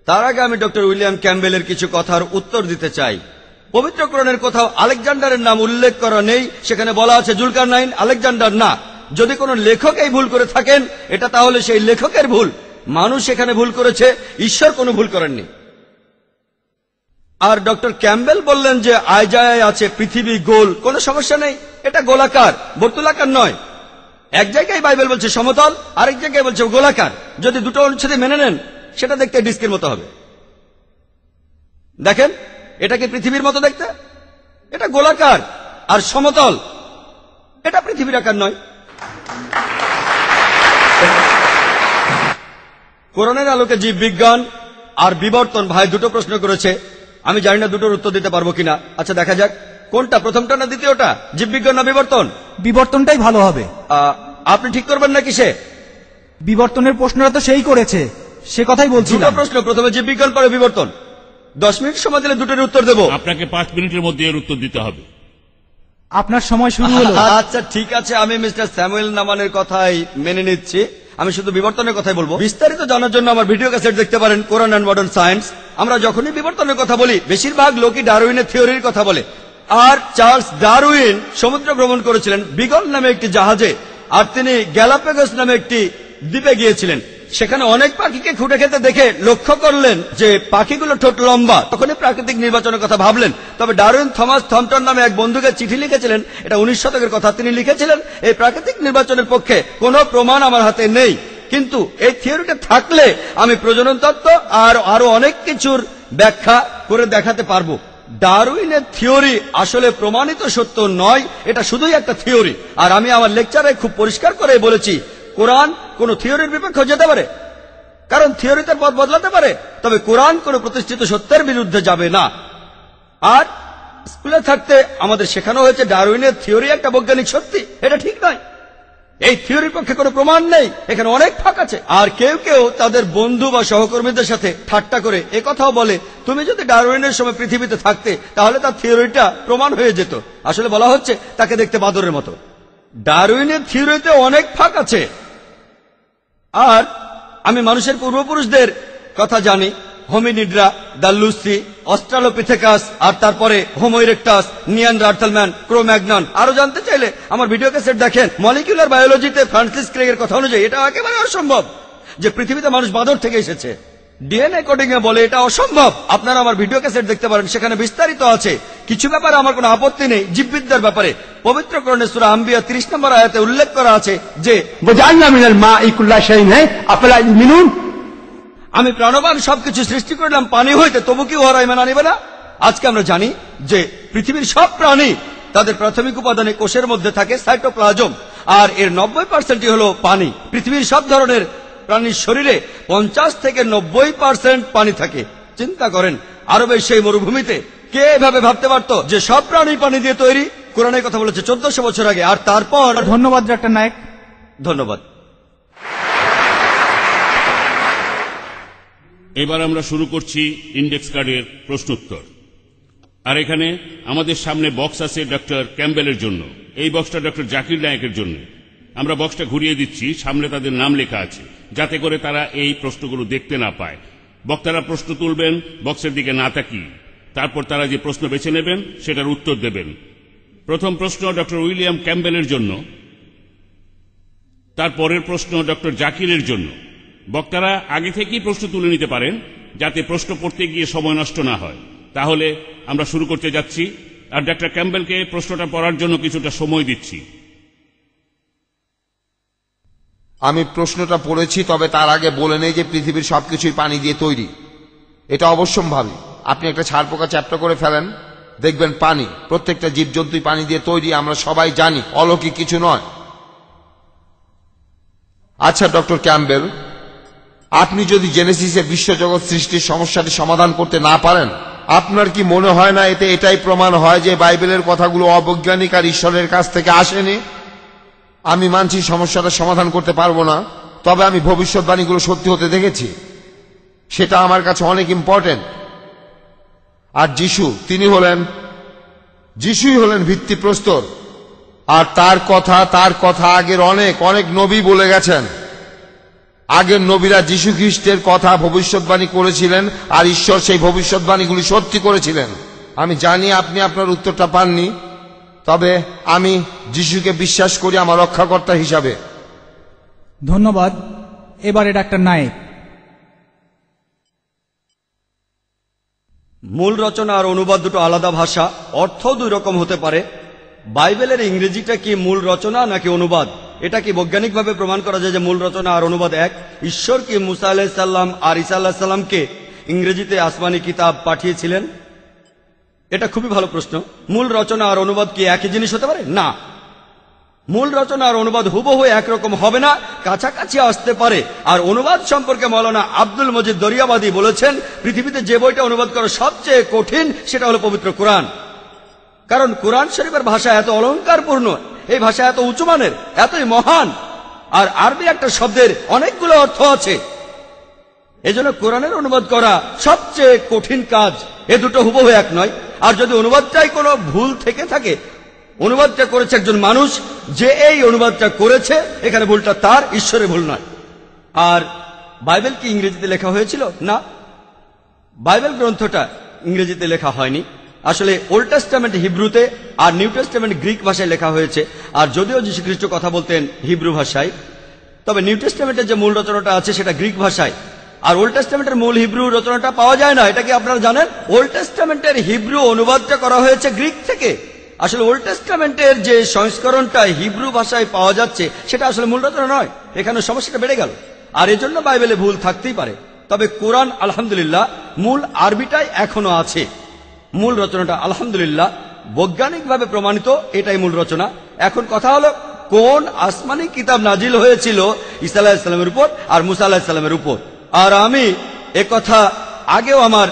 [SPEAKER 6] তার আগে আমি ডক্টর উইলিয়াম ক্যাম্বেলের কিছু কথার উত্তর দিতে চাই। পবিত্র কোরআনের কোথাও আলেকজান্ডারের নাম উল্লেখ করা নেই, সেখানে বলা আছে জুলকারনাইন, আলেকজান্ডার না। যদি কোনো লেখক এই ভুল করে থাকেন, এটা তাহলে সেই লেখকের ভুল। মানুষ এখানে ভুল করেছে, ঈশ্বর কোনো ভুল করেননি। আর ডক্টর ক্যাম্বেল বললেন যে আইজায়ায় আছে পৃথিবী গোল, কোনো সমস্যা নেই, এটা গোলাকার, বর্তুলাকার নয়। এক জায়গায় বাইবেল বলছে সমতল, আরেক জায়গায় বলছে গোলাকার। যদি দুটো অনুচ্ছেদে মেনে নেন, সেটা দেখতে ডিস্কের মতো হবে। দেখেন, এটা কি পৃথিবীর মতো দেখতে? এটা গোলাকার আর সমতল, এটা পৃথিবীর আকার নয়। কোরআনের আলোকে জীববিজ্ঞান আর বিবর্তন ভাই দুটো প্রশ্ন করেছে। আমি জানি না দুটোর উত্তর দিতে পারবো কিনা। আচ্ছা দেখা যাক, কোনটা, প্রথমটা না দ্বিতীয়টা, জীববিজ্ঞান না বিবর্তন?
[SPEAKER 7] বিবর্তনটাই ভালো হবে।
[SPEAKER 6] আপনি ঠিক করবেন নাকি? সে
[SPEAKER 7] বিবর্তনের প্রশ্নটা তো সেই করেছে, সে কথাই বলছি।
[SPEAKER 6] দুটো প্রশ্ন, প্রথমে জীববিজ্ঞান পরে বিবর্তন। 10 মিনিট সময় দিলে দুটোর উত্তর দেবো।
[SPEAKER 1] আপনাকে 5 মিনিটের মধ্যে এর উত্তর দিতে হবে।
[SPEAKER 7] আপনার সময় শুরু হলো।
[SPEAKER 6] আচ্ছা ঠিক আছে, আমি মিস্টার স্যামুয়েল নামানের কথাই মেনে নিচ্ছি। আমি শুধু বিবর্তনের কথাই বলবো। বিস্তারিত জানার জন্য আমার ভিডিও ক্যাসেট দেখতে পারেন, কোরআন অ্যান্ড মডার্ন সায়েন্স। আমরা যখনই বিবর্তনের কথা বলি, বেশিরভাগ লোকই ডারউইনের থিওরির কথা বলে। আর চার্লস ডারউইন সমুদ্র ভ্রমণ করেছিলেন বিগল নামে একটি জাহাজে, আর তিনি গ্যালাপাগোস নামে একটি দ্বীপে গিয়েছিলেন। সেখানে অনেক পাখিকে খুঁটে খেতে দেখে লক্ষ্য করলেন যে পাখিগুলো ঠোঁট লম্বা। তখনই প্রাকৃতিক নির্বাচনের কথা ভাবলেন। তবে ডারউইন থমাস থমটন নামে এক বন্ধুকে চিঠি লিখেছিলেন, এটা 19 শতকের কথা। তিনি লিখেছিলেন, এই প্রাকৃতিক নির্বাচনের পক্ষে কোনো প্রমাণ আমার হাতে নেই, কিন্তু এই থিওরিটা থাকলে আমি প্রজনন তত্ত্ব আর আরো অনেক কিছুর ব্যাখ্যা করে দেখাতে পারবো। ডারউইনের থিওরি আসলে প্রমাণিত সত্য নয়, এটা শুধুই একটা থিওরি। আর আমি আমার লেকচারে খুব পরিষ্কার করে বলেছি, কোরআন কোন থিওরির বিপক্ষে যেতে পারে, কারণ থিওরি তার পথ বদলাতে পারে, তবে কোরআন কোন প্রতিষ্ঠিত সত্যের বিরুদ্ধে যাবে না। আর স্কুলে থাকতে আমাদের শেখানো হয়েছে ডারউইনের থিওরি একটা বৈজ্ঞানিক সত্যি, এটা ঠিক নয়। এই থিওরির পক্ষে কোনো প্রমাণ নেই, এখানে অনেক ফাঁক আছে। আর কেউ কেউ তাদের বন্ধু বা সহকর্মীদের সাথে ঠাট্টা করে একথাও বলে, তুমি যদি ডারউইনের সময় পৃথিবীতে থাকতে তাহলে তার থিওরিটা প্রমাণ হয়ে যেত। আসলে বলা হচ্ছে তাকে দেখতে বাদরের মতো। ডারউইনের থিওরিতে অনেক ফাঁক আছে। আর আমি মানুষের পূর্বপুরুষদের কথা জানি, হোমিনিডরা, দাল্লুসি, অস্ট্রালোপিথেকাস, আর তারপরে হোমো ইরেক্টাস, নিয়ানডার্থালম্যান, ক্রোম্যাগনন। আরো জানতে চাইলে আমার ভিডিও ক্যাসেট দেখেন। মলিকুলার বায়োলজিতে ফ্রান্সিস ক্রেগের কথা অনুযায়ী এটা একেবারে অসম্ভব যে পৃথিবীতে মানুষ বাঁদর থেকে এসেছে। ডিএনএ কোডিং এ বলে এটা অসম্ভব। আপনারা আমার ভিডিও ক্যাসেট দেখতে পারেন, সেখানে বিস্তারিত আছে। কিছু ব্যাপারে আমার কোনো আপত্তি নেই। জীববিদ্যার ব্যাপারে পবিত্র কোরআনে সূরা আম্বিয়া 30 নম্বর আয়াতে উল্লেখ করা আছে যে আমি প্রাণবান সবকিছু সৃষ্টি করলাম পানি হইতে, তবু কি ওরা ইমান আনিবে না? আজকে আমরা জানি যে পৃথিবীর সব প্রাণী তাদের প্রাথমিক উপাদানে কোষের মধ্যে থাকে সাইটোপ্লাজম, আর এর 90% হলো পানি। পৃথিবীর সব ধরনের প্রাণীর শরীরে 50 থেকে 90% পানি থাকে। চিন্তা করেন, আরবের সেই মরুভূমিতে কে এভাবে ভাবতে পারতো যে সব প্রাণী পানি দিয়ে তৈরি? কোরআনের কথা বলেছে 1400 বছর আগে। আর তারপর
[SPEAKER 7] ধন্যবাদ ডাক্তার নায়েক।
[SPEAKER 6] ধন্যবাদ।
[SPEAKER 1] এবার আমরা শুরু করছি ইন্ডেক্স কার্ডের প্রশ্নোত্তর। আর এখানে আমাদের সামনে বক্স আছে ডক্টর ক্যাম্বেলের জন্য, এই বক্সটা ডক্টর জাকির নায়েকের জন্য। আমরা বক্সটা ঘুরিয়ে দিচ্ছি, সামনে তাদের নাম লেখা আছে, যাতে করে তারা এই প্রশ্নগুলো দেখতে না পায়। বক্তারা প্রশ্ন তুলবেন বক্সের দিকে না তাকিয়ে। তারপর তারা যে প্রশ্ন বেছে নেবেন সেটার উত্তর দেবেন। প্রথম প্রশ্ন ডক্টর উইলিয়াম ক্যাম্বেলের জন্য, তারপরের প্রশ্ন ডক্টর জাকিরের জন্য। বক্তারা আগে থেকেই প্রশ্ন তুলে নিতে পারেন যাতে প্রশ্ন পড়তে গিয়ে সময় নষ্ট না হয়। তাহলে আমরা শুরু করতে যাচ্ছি, আর ডক্টর ক্যাম্বেলকে প্রশ্নটা পড়ার জন্য কিছুটা সময় দিচ্ছি।
[SPEAKER 3] আমি প্রশ্নটা পড়েছি, তবে তার আগে বলে নেই যে পৃথিবীর সবকিছুই পানি দিয়ে তৈরি। এটা অবশ্যম্ভাবী। আপনি একটা ছারপোকা চ্যাপ্টা করে ফেলেন, দেখবেন পানি। প্রত্যেকটা জীবজন্তুই পানি দিয়ে তৈরি, আমরা সবাই জানি, অলৌকিক কিছু নয়। আচ্ছা ডক্টর ক্যাম্বেল, আপনি যদি জেনেসিসে বিশ্বজগৎ সৃষ্টির সমস্যাটি সমাধান করতে না পারেন, আপনার কি মনে হয় না এতে এটাই প্রমাণ হয় যে বাইবেলের কথাগুলো অবৈজ্ঞানিক আর ঈশ্বরের কাছ থেকে আসেনি? আমি মানছি সমস্যাটা সমাধান করতে পারবো না, তবে আমি ভবিষ্যৎবাণীগুলো সত্যি হতে দেখেছি। সেটা আমার কাছে অনেক ইম্পর্টেন্ট। আর যিশুই হলেন ভিত্তিপ্রস্তর। আর তার কথা আগের অনেক অনেক নবী বলে গেছেন। আগের নবীরা যিশু খ্রিস্টের কথা ভবিষ্যৎবাণী করেছিলেন, আর ঈশ্বর সেই ভবিষ্যৎবাণীগুলি সত্যি করেছিলেন। আমি জানি আপনি আপনার উত্তরটা পাননি, তবে আমি যিশুকে বিশ্বাস করি আমার রক্ষাকর্তা হিসাবে।
[SPEAKER 7] ধন্যবাদ। এবারে ডাক্তার নায়েক।
[SPEAKER 6] মূল রচনা আর অনুবাদ দুটো আলাদা ভাষা, অর্থ দুই রকম হতে পারে। বাইবেলের ইংরেজিটা কি মূল রচনা নাকি অনুবাদ? এটা কি বৈজ্ঞানিকভাবে প্রমাণ করা যায় যে মূল রচনা আর অনুবাদ এক? ঈশ্বর কি মুসা আলাইহিস সালাম আর ঈসা আলাইহিস সালামকে ইংরেজিতে আসমানি কিতাব পাঠিয়েছিলেন? এটা খুবই ভালো প্রশ্ন। মূল রচনা আর অনুবাদ কি একই জিনিস হতে পারে? না, মূল রচনা আর অনুবাদ হুবহু একরকম হবে না, কাছাকাছি আসতে পারে। আর অনুবাদ সম্পর্কে মৌলানা আব্দুল মজিদ দরিয়াবাদী বলেছেন, পৃথিবীতে যে বইটা অনুবাদ করা সবচেয়ে কঠিন সেটা হলো পবিত্র কোরআন। কারণ কোরআন শরীফের ভাষা এত অলংকারপূর্ণ, এই ভাষা এত উঁচুমানের, এতই মহান, আর আরবি একটা শব্দের অনেকগুলো অর্থ আছে। এজন্য কোরআনের অনুবাদ করা সবচেয়ে কঠিন কাজ। এ দুটো হুবহু এক নয়। আর যদি অনুবাদটাই কোনো ভুল থেকে থাকে, অনুবাদটা করেছে একজন মানুষ, যে এই অনুবাদটা করেছে, এখানে ভুলটা তার, ঈশ্বরের ভুল নয়। আর বাইবেল কি ইংরেজিতে লেখা হয়েছিল? না, বাইবেল গ্রন্থটা ইংরেজিতে লেখা হয়নি। আসলে ওল্ড টেস্টামেন্ট হিব্রুতে আর নিউ টেস্টামেন্ট গ্রিক ভাষায় লেখা হয়েছে। আর যদিও যীশু খ্রিস্ট কথা বলতেন হিব্রু ভাষায়, তবে নিউ টেস্টামেন্টের যে মূল রচনাটা আছে সেটা গ্রিক ভাষায়। আর ওল্ড টেস্টামেন্টের মূল হিব্রু রচনাটা পাওয়া যায় না। এটা কি আপনারা জানেন? ওল্ড টেস্টামেন্টের হিব্রু অনুবাদটা করা হয়েছে গ্রিক থেকে। আসলে ওল্ড টেস্টামেন্টের যে সংস্করণটা হিব্রু ভাষায় পাওয়া যাচ্ছে সেটা আসলে মূল রচনা নয়। এখানে সমস্যাটা বেড়ে গেল, আর এজন্য বাইবেলে ভুল থাকতেই পারে। তবে কোরআন আলহামদুলিল্লাহ মূল আরবিটাই এখনো আছে। মূল রচনাটা আলহামদুলিল্লাহ বৈজ্ঞানিকভাবে প্রমাণিত, এটাই মূল রচনা। এখন কথা হলো, কোন আসমানি কিতাব নাজিল হয়েছিল ঈসা আলাইহিস সালামের উপর আর মুসা আলাইহিস সালামের উপর? আর আমি একথা আগেও আমার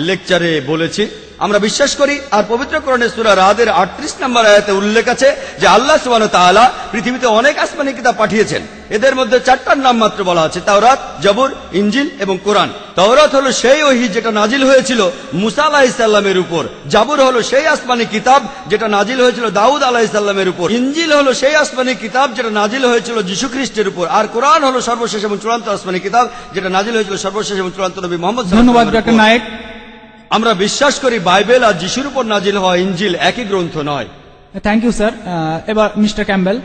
[SPEAKER 6] লেকচারে বলেছি। আমরা বিশ্বাস করি, আর পবিত্র কোরআনের সূরা রাদের 38 নম্বর আয়াতে উল্লেখ আছে যে আল্লাহ সুবহানাহু ওয়া তাআলা পৃথিবীতে অনেক আসমানি কিতাব পাঠিয়েছেন। এদের মধ্যে 4টার নাম মাত্র বলা আছে, তাওরাত, জবুর, ইনজিল এবং কোরআন। তাওরাত হলো সেই ওহী যেটা নাজিল হয়েছিল মুসা আলাইহিস সালামের উপর। জবুর হলো সেই আসমানি কিতাব যেটা নাজিল হয়েছিল দাউদ আলাইহিস সালামের উপর। ইনজিল হলো সেই আসমানি কিতাব যেটা নাজিল হয়েছিল যীশু খ্রিস্টের উপর। আর কোরআন হলো সর্বশেষ এবং চূড়ান্ত আসমানি কিতাব যেটা নাজিল হয়েছিল সর্বশেষ এবং চূড়ান্ত নবী মুহাম্মদ সাল্লাল্লাহু আলাইহি ওয়াসাল্লামের উপর।
[SPEAKER 7] ধন্যবাদ ডক্টর নায়েক।
[SPEAKER 6] আমরা বিশ্বাস করি বাইবেল আর যিশুর উপর নাজিল হওয়া ইনজিল একই গ্রন্থ নয়।
[SPEAKER 7] Thank you sir. এবার মিস্টার ক্যাম্বেল।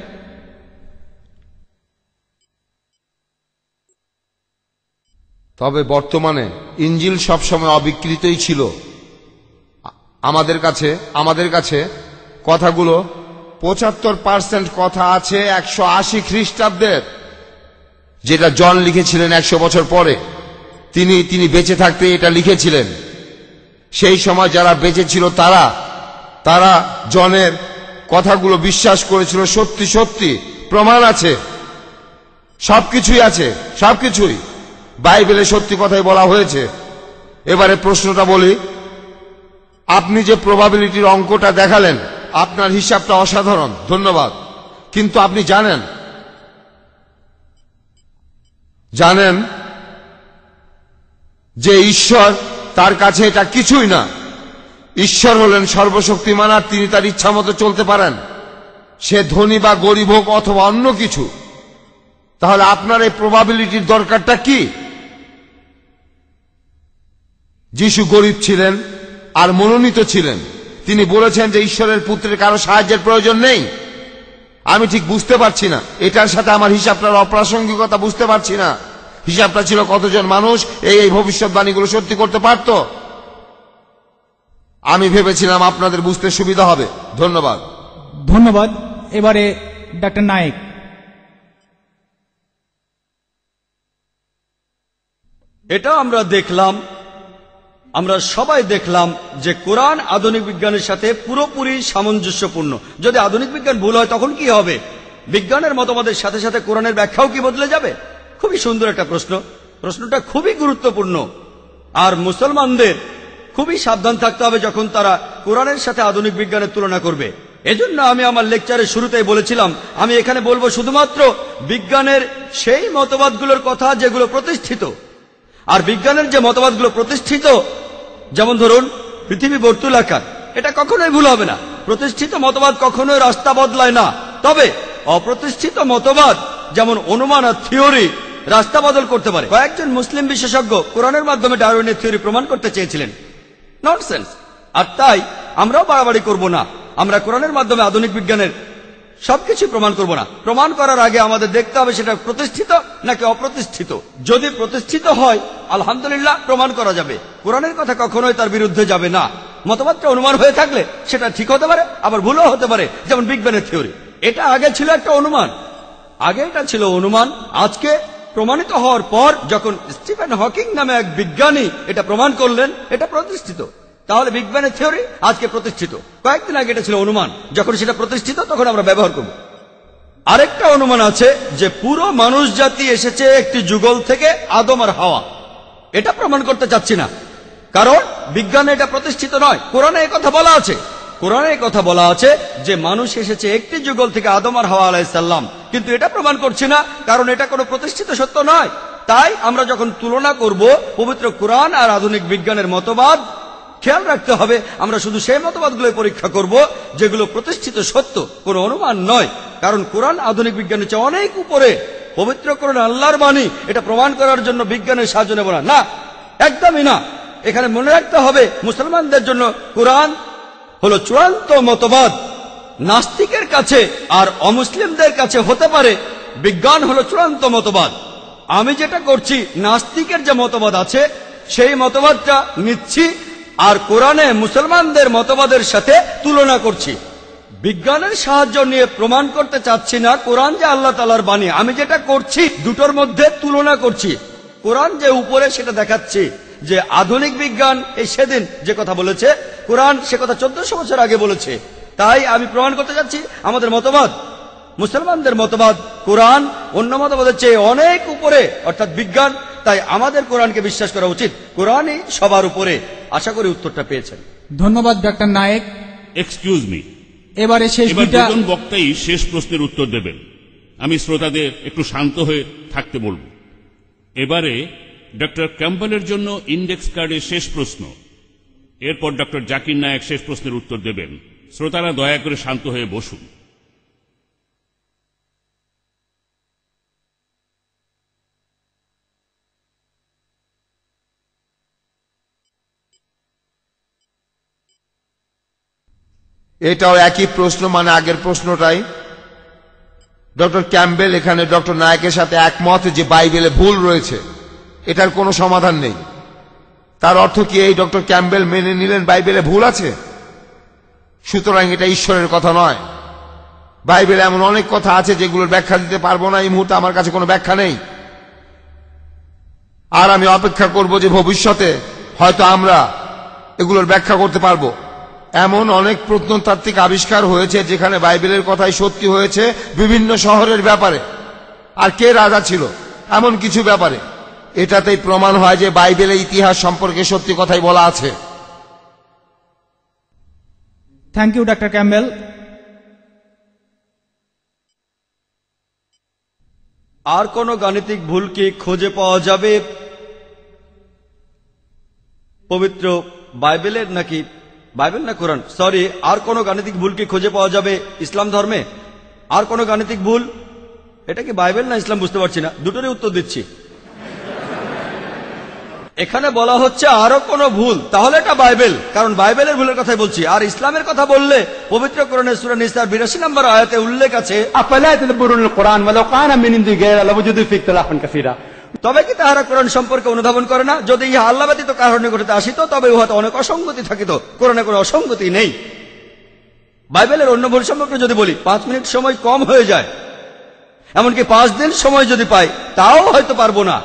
[SPEAKER 3] তবে বর্তমানে ইনজিল সবসময় অবিকৃতই ছিল। আমাদের কাছে কথাগুলো 75% কথা আছে 180 খ্রিস্টাব্দের, যেটা জন লিখেছিলেন 100 বছর পরে। তিনি বেঁচে থাকতে এটা লিখেছিলেন। সেই সময় যারা বেঁচে ছিল তারা জনের কথাগুলো বিশ্বাস করেছিল। সত্যি প্রমাণ আছে, সবকিছুই আছে, সবকিছুই বাইবেলে সত্যি কথাই বলা হয়েছে। এবারে প্রশ্নটা বলি, আপনি যে প্রবাবিলিটির অঙ্কটা দেখালেন, আপনার হিসাবটা অসাধারণ, ধন্যবাদ। কিন্তু আপনি জানেন যে ঈশ্বর, তার কাছে এটা কিছুই না। ঈশ্বর হলেন সর্বশক্তিমান, আর তিনি তার ইচ্ছা মতো চলতে পারেন, সে ধনী বা গরিব হোক অথবা অন্য কিছু। তাহলে আপনার এই প্রবাবিলিটির দরকারটা কি? যিশু গরিব ছিলেন, আর মনোনীত ছিলেন। তিনি বলেছেন যে ঈশ্বরের পুত্রের কারো সাহায্যের প্রয়োজন নেই। আমি ঠিক বুঝতে পারছি না, এটার সাথে আমার হিসাবটার অপ্রাসঙ্গিকতা বুঝতে পারছি না। হিসাবটা ছিল কতজন মানুষ এই ভবিষ্যৎবাণীগুলো সত্যি করতে পারত। আমি ভেবেছিলাম আপনাদের বুঝতে সুবিধা হবে। ধন্যবাদ।
[SPEAKER 7] ধন্যবাদ। এবারে ডাক্তার নায়েক।
[SPEAKER 6] এটা আমরা দেখলাম, আমরা সবাই দেখলাম যে কোরআন আধুনিক বিজ্ঞানের সাথে পুরোপুরি সামঞ্জস্যপূর্ণ। যদি আধুনিক বিজ্ঞান ভুল হয় তখন কি হবে? বিজ্ঞানের মতবাদের সাথে সাথে কোরআনের ব্যাখ্যাও কি বদলে যাবে? খুবই সুন্দর একটা প্রশ্ন। প্রশ্নটা খুবই গুরুত্বপূর্ণ। আর মুসলমানদের খুবই সাবধান থাকতে হবে যখন তারা কোরআনের সাথে আধুনিক বিজ্ঞানের তুলনা করবে। এজন্য আমি আমার লেকচারের শুরুতেই বলেছিলাম, আমি এখানে বলবো শুধুমাত্র বিজ্ঞানের সেই মতবাদগুলোর কথা যেগুলো প্রতিষ্ঠিত। আর বিজ্ঞানের যে মতবাদগুলো প্রতিষ্ঠিত, যেমন ধরুন পৃথিবী বর্তুলাকার, এটা কখনোই ভুল হবে না। প্রতিষ্ঠিত মতবাদ কখনোই রাস্তা বদলায় না। তবে অপ্রতিষ্ঠিত মতবাদ যেমন অনুমান আর থিওরি রাস্তা বদল করতে পারে। কয়েকজন মুসলিম বিশেষজ্ঞ কোরআনের মাধ্যমে ডারউইনের থিওরি প্রমাণ করতে চেয়েছিলেন। ননসেন্স। আর তাই আমরাও বাড়াবাড়ি করব না। আমরা কোরআনের মাধ্যমে আধুনিক বিজ্ঞানের সবকিছু প্রমাণ করব না। প্রমাণ করার আগে আমাদের দেখতে হবে সেটা প্রতিষ্ঠিত নাকি অপ্রতিষ্ঠিত। যদি প্রতিষ্ঠিত হয় আলহামদুলিল্লাহ প্রমাণ করা যাবে। কোরআনের কথা কখনোই তার বিরুদ্ধে যাবে না। মতবাদটা অনুমান হয়ে থাকলে সেটা ঠিক হতে পারে, আবার ভুলও হতে পারে। যেমন বিগ ব্যাংয়ের থিওরি, এটা আগে ছিল একটা অনুমান। আগে এটা ছিল অনুমান। আজকে প্রমাণিত হওয়ার পর যখন স্টিফেন হকিং নামে এক বিজ্ঞানী এটা প্রমাণ করলেন, এটা প্রতিষ্ঠিত। তাহলে বিগ ব্যাংয়ের থিওরি আজকে প্রতিষ্ঠিত। কয়েকদিন আগে এটা ছিল অনুমান। যখন সেটা প্রতিষ্ঠিত তখন আমরা ব্যবহার করব। আরেকটা অনুমান আছে যে পুরো মানুষ জাতি এসেছে একটি যুগল থেকে, আদম আর হাওয়া। এটা প্রমাণ করতে চাচ্ছি না, কারণ বিজ্ঞানে এটা প্রতিষ্ঠিত নয়। কোরআনে কথা বলা আছে, কোরআনে কথা বলা আছে যে মানুষ এসেছে একটি যুগল থেকে, আদম আর হাওয়া আলাইহিস সালাম। কিন্তু এটা প্রমাণ করছি না, কারণ এটা কোনো প্রতিষ্ঠিত সত্য নয়। তাই আমরা যখন তুলনা করব পবিত্র কোরআন আর আধুনিক বিজ্ঞানের মতবাদ, খেয়াল রাখতে হবে আমরা শুধু সেই মতবাদগুলো পরীক্ষা করব যেগুলো প্রতিষ্ঠিত সত্য, কোনো অনুমান নয়। কারণ কোরআন আধুনিক বিজ্ঞানের চেয়ে অনেক উপরে। পবিত্র কোরআন আল্লাহর বাণী। এটা প্রমাণ করার জন্য বিজ্ঞানের সাহায্য নেব না, একদমই না। এখানে মনে রাখতে হবে মুসলমানদের জন্য কোরআন হলো চূড়ান্ত মতবাদ। নাস্তিকের কাছে আর অমুসলিমদের কাছে হতে পারে বিজ্ঞান হলো চূড়ান্ত মতবাদ। আমি যেটা করছি, নাস্তিকের যে মতবাদ আছে সেই মতবাদটা নিচ্ছি আর কোরআনে মুসলমানদের মতবাদের সাথে তুলনা করছি। বিজ্ঞানের সাহায্য নিয়ে প্রমাণ করতে চাচ্ছি না কোরআন যে আল্লাহ তাআলার বাণী। আমি যেটা করছি দুটোর মধ্যে তুলনা করছি। কোরআন যে উপরে সেটা দেখাচ্ছি যে আধুনিক বিজ্ঞান এই সেদিন যে কথা বলেছে, কোরআন সে কথা 1400 বছর আগে বলেছে। তাই আমি প্রমাণ করতে চাচ্ছি আমাদের মতবাদ, মুসলমানদের মতবাদ, কোরআন অন্য মতবাদের চেয়ে অনেক উপরে, অর্থাৎ বিজ্ঞান। তাই আমাদের কোরআনকে বিশ্বাস করা উচিত। কোরআনই সবার উপরে। আশা করি উত্তরটা পেয়েছেন।
[SPEAKER 7] ধন্যবাদ ডাক্তার নায়েক।
[SPEAKER 1] এক্সকিউজ মি,
[SPEAKER 7] এবারে শেষ
[SPEAKER 1] এবার
[SPEAKER 7] দুইটা
[SPEAKER 1] দুজন বক্তাই শেষ প্রশ্নের উত্তর দেবেন। আমি শ্রোতাদের একটু শান্ত হয়ে থাকতে বলব। এবারে ডক্টর ক্যাম্পবেলের জন্য ইন্ডেক্স কার্ডের শেষ প্রশ্ন। এরপর ডক্টর জাকির নায়েক শেষ প্রশ্নের উত্তর দেবেন। শ্রোতারা দয়া করে শান্ত হয়ে বসুন।
[SPEAKER 3] এটাও একই প্রশ্ন, মানে আগের প্রশ্নটাই। ডক্টর ক্যাম্পবেল এখানে ডক্টর নায়েকের সাথে একমত যে বাইবেলে ভুল রয়েছে, এটার কোনো সমাধান নেই। তার অর্থ কি এই ডক্টর ক্যাম্পবেল মেনে নিলেন বাইবেলে ভুল আছে? সুতরাং এটা ঈশ্বরের কথা নয়। বাইবেলে এমন অনেক কথা আছে যেগুলোর ব্যাখ্যা দিতে পারবো না। এই মুহূর্তে আমার কাছে কোনো ব্যাখ্যা নেই। আর আমি অপেক্ষা করব যে ভবিষ্যতে হয়তো আমরা এগুলোর ব্যাখ্যা করতে পারবো। এমন অনেক প্রত্নতাত্ত্বিক আবিষ্কার হয়েছে যেখানে বাইবেলের কথাই সত্যি হয়েছে বিভিন্ন শহরের ব্যাপারে, আর কে রাজা ছিল এমন কিছু ব্যাপারে। এটাতেই প্রমাণ হয় যে বাইবেলের ইতিহাস সম্পর্কে সত্যি কথাই বলা আছে।
[SPEAKER 7] Thank you doctor Campbell.
[SPEAKER 6] আর কোন গাণিতিক ভুল কি খুঁজে পাওয়া যাবে পবিত্র বাইবেলের, নাকি বাইবেল না কোরআন, সরি, আর কোন গাণিতিক ভুল কি খুঁজে পাওয়া যাবে ইসলাম ধর্মে? আর কোন গাণিতিক ভুল? এটা কি বাইবেল না ইসলাম বুঝতে পারছি না, দুটোরই উত্তর দিচ্ছি। এখানে বলা হচ্ছে আরো কোনো ভুল, তাহলে এটা বাইবেল, কারণ বাইবেলের ভুলের কথাই বলছি। আর ইসলামের কথা বললে পবিত্র কোরআনের সূরা নিসার 82 নম্বর আয়াতে উল্লেখ আছে,
[SPEAKER 11] أفلا يتدبرون القرآن ولو كان من عند غير الله لوجدوا فيه اختلافا كثيرا।
[SPEAKER 6] তবে কি তাহারা কোরআন সম্পর্কে অনুধাবন করে না? যদি ইহা আল্লাহ ব্যতীত কারণ ঘটিতে আসিত তবে উহাতে অনেক অসঙ্গতি থাকিত, কোরআনে কোনো অসঙ্গতি নেই। বাইবেলের অন্য ভুল সম্পর্কে যদি বলি, 5 মিনিট সময় কম হয়ে যায়, এমনকি 5 দিন সময় যদি পাই তাও হয়তো পারবো না।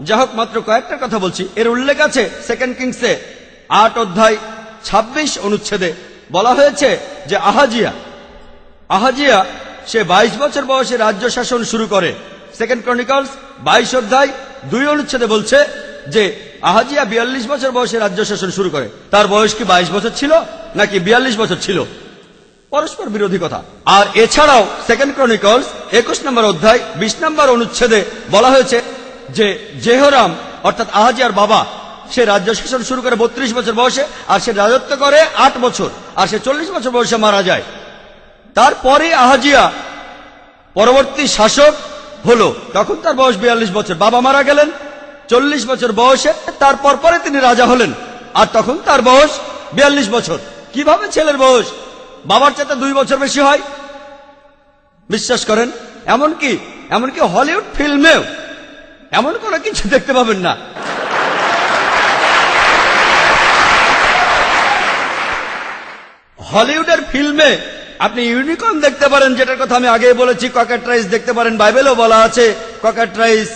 [SPEAKER 6] যা হোক, মাত্র কয়েকটা কথা বলছি। এর উল্লেখ আছে 2 কিংসে 8 অধ্যায় 26 অনুচ্ছেদে বলা হয়েছে যে আহাজিয়া সে 22 বছর বয়সে রাজ্য শাসন শুরু করে। 2 ক্রনিকলস 22 অধ্যায় 2 অনুচ্ছেদে বলছে যে আহাজিয়া 42 বছর বয়সে রাজ্য শাসন শুরু করে। তার বয়স কি 22 বছর ছিল নাকি 42 বছর ছিল? পরস্পর বিরোধী কথা। আর এছাড়াও 2 ক্রনিকলস 21 নম্বর অধ্যায় 20 নম্বর অনুচ্ছেদে বলা হয়েছে যে জেহরাম অর্থাৎ আহাজিয়ার বাবা সে রাজ্য শাসন শুরু করে 32 বছর বয়সে, আর সে রাজত্ব করে 8 বছর, আর সে 40 বছর বয়সে মারা যায়। তারপরে আহাজিয়া পরবর্তী শাসক হলো, তখন তার বয়স 42 বছর। বাবা মারা গেলেন 40 বছর বয়সে, তারপর পরে তিনি রাজা হলেন, আর তখন তার বয়স 42 বছর। কিভাবে ছেলের বয়স বাবার চাইতে 2 বছর বেশি হয়? বিশ্বাস করেন, এমনকি হলিউড ফিল্মেও এমন কোনো কিছু দেখতে পাবেন না। হলিউডের ফিল্মে আপনি ইউনিকর্ন দেখতে পারেন, যেটার কথা আমি আগে বলেছি। ককাট্রাইস দেখতে পারেন, বাইবেলেও বলা আছে ককাট্রাইস,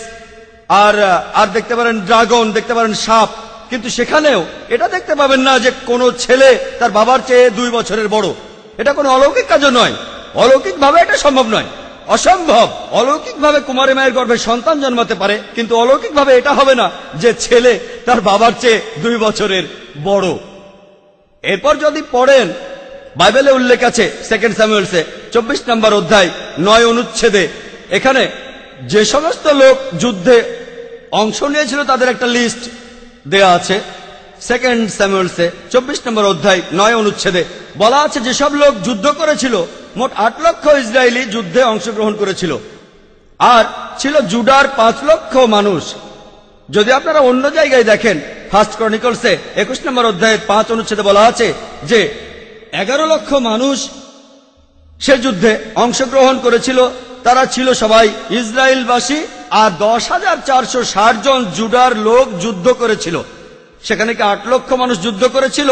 [SPEAKER 6] আর দেখতে পারেন ড্রাগন, দেখতে পারেন সাপ। কিন্তু সেখানেও এটা দেখতে পাবেন না যে কোনো ছেলে তার বাবার চেয়ে 2 বছরের বড়। এটা কোনো অলৌকিক কাজও নয়, অলৌকিকভাবে এটা সম্ভব নয়, অসম্ভব। অলৌকিকভাবে কুমারী মায়ের গর্ভে সন্তান জন্মাতে পারে, কিন্তু অলৌকিকভাবে এটা হবে না যে ছেলে তার বাবার চেয়ে 2 বছরের বড়। এরপর যদি পড়েন, বাইবেলে উল্লেখ আছে 2 স্যামুয়েলসে 24 নম্বর অধ্যায় 9 অনুচ্ছেদে, এখানে যে সমস্ত লোক যুদ্ধে অংশ নিয়েছিল তাদের একটা লিস্ট দেয়া আছে। 2 স্যামুয়েলসে 24 নম্বর অধ্যায় 9 অনুচ্ছেদে বলা আছে যেসব লোক যুদ্ধ করেছিল, মোট 8 লক্ষ ইসরায়েলি যুদ্ধে অংশগ্রহণ করেছিল, আর ছিল জুডার 5 লক্ষ মানুষ। যদি আপনারা অন্য জায়গায় দেখেন, 1 ক্রনিকলসে 21 নম্বর অধ্যায়ের 5 অনুচ্ছেদে বলা আছে যে 11 লক্ষ মানুষ সে যুদ্ধে অংশগ্রহণ করেছিল। তারা ছিল সবাই ইসরায়েলবাসী, আর 10,460 জন জুডার লোক যুদ্ধ করেছিল। সেখানে কি 8 লক্ষ মানুষ যুদ্ধ করেছিল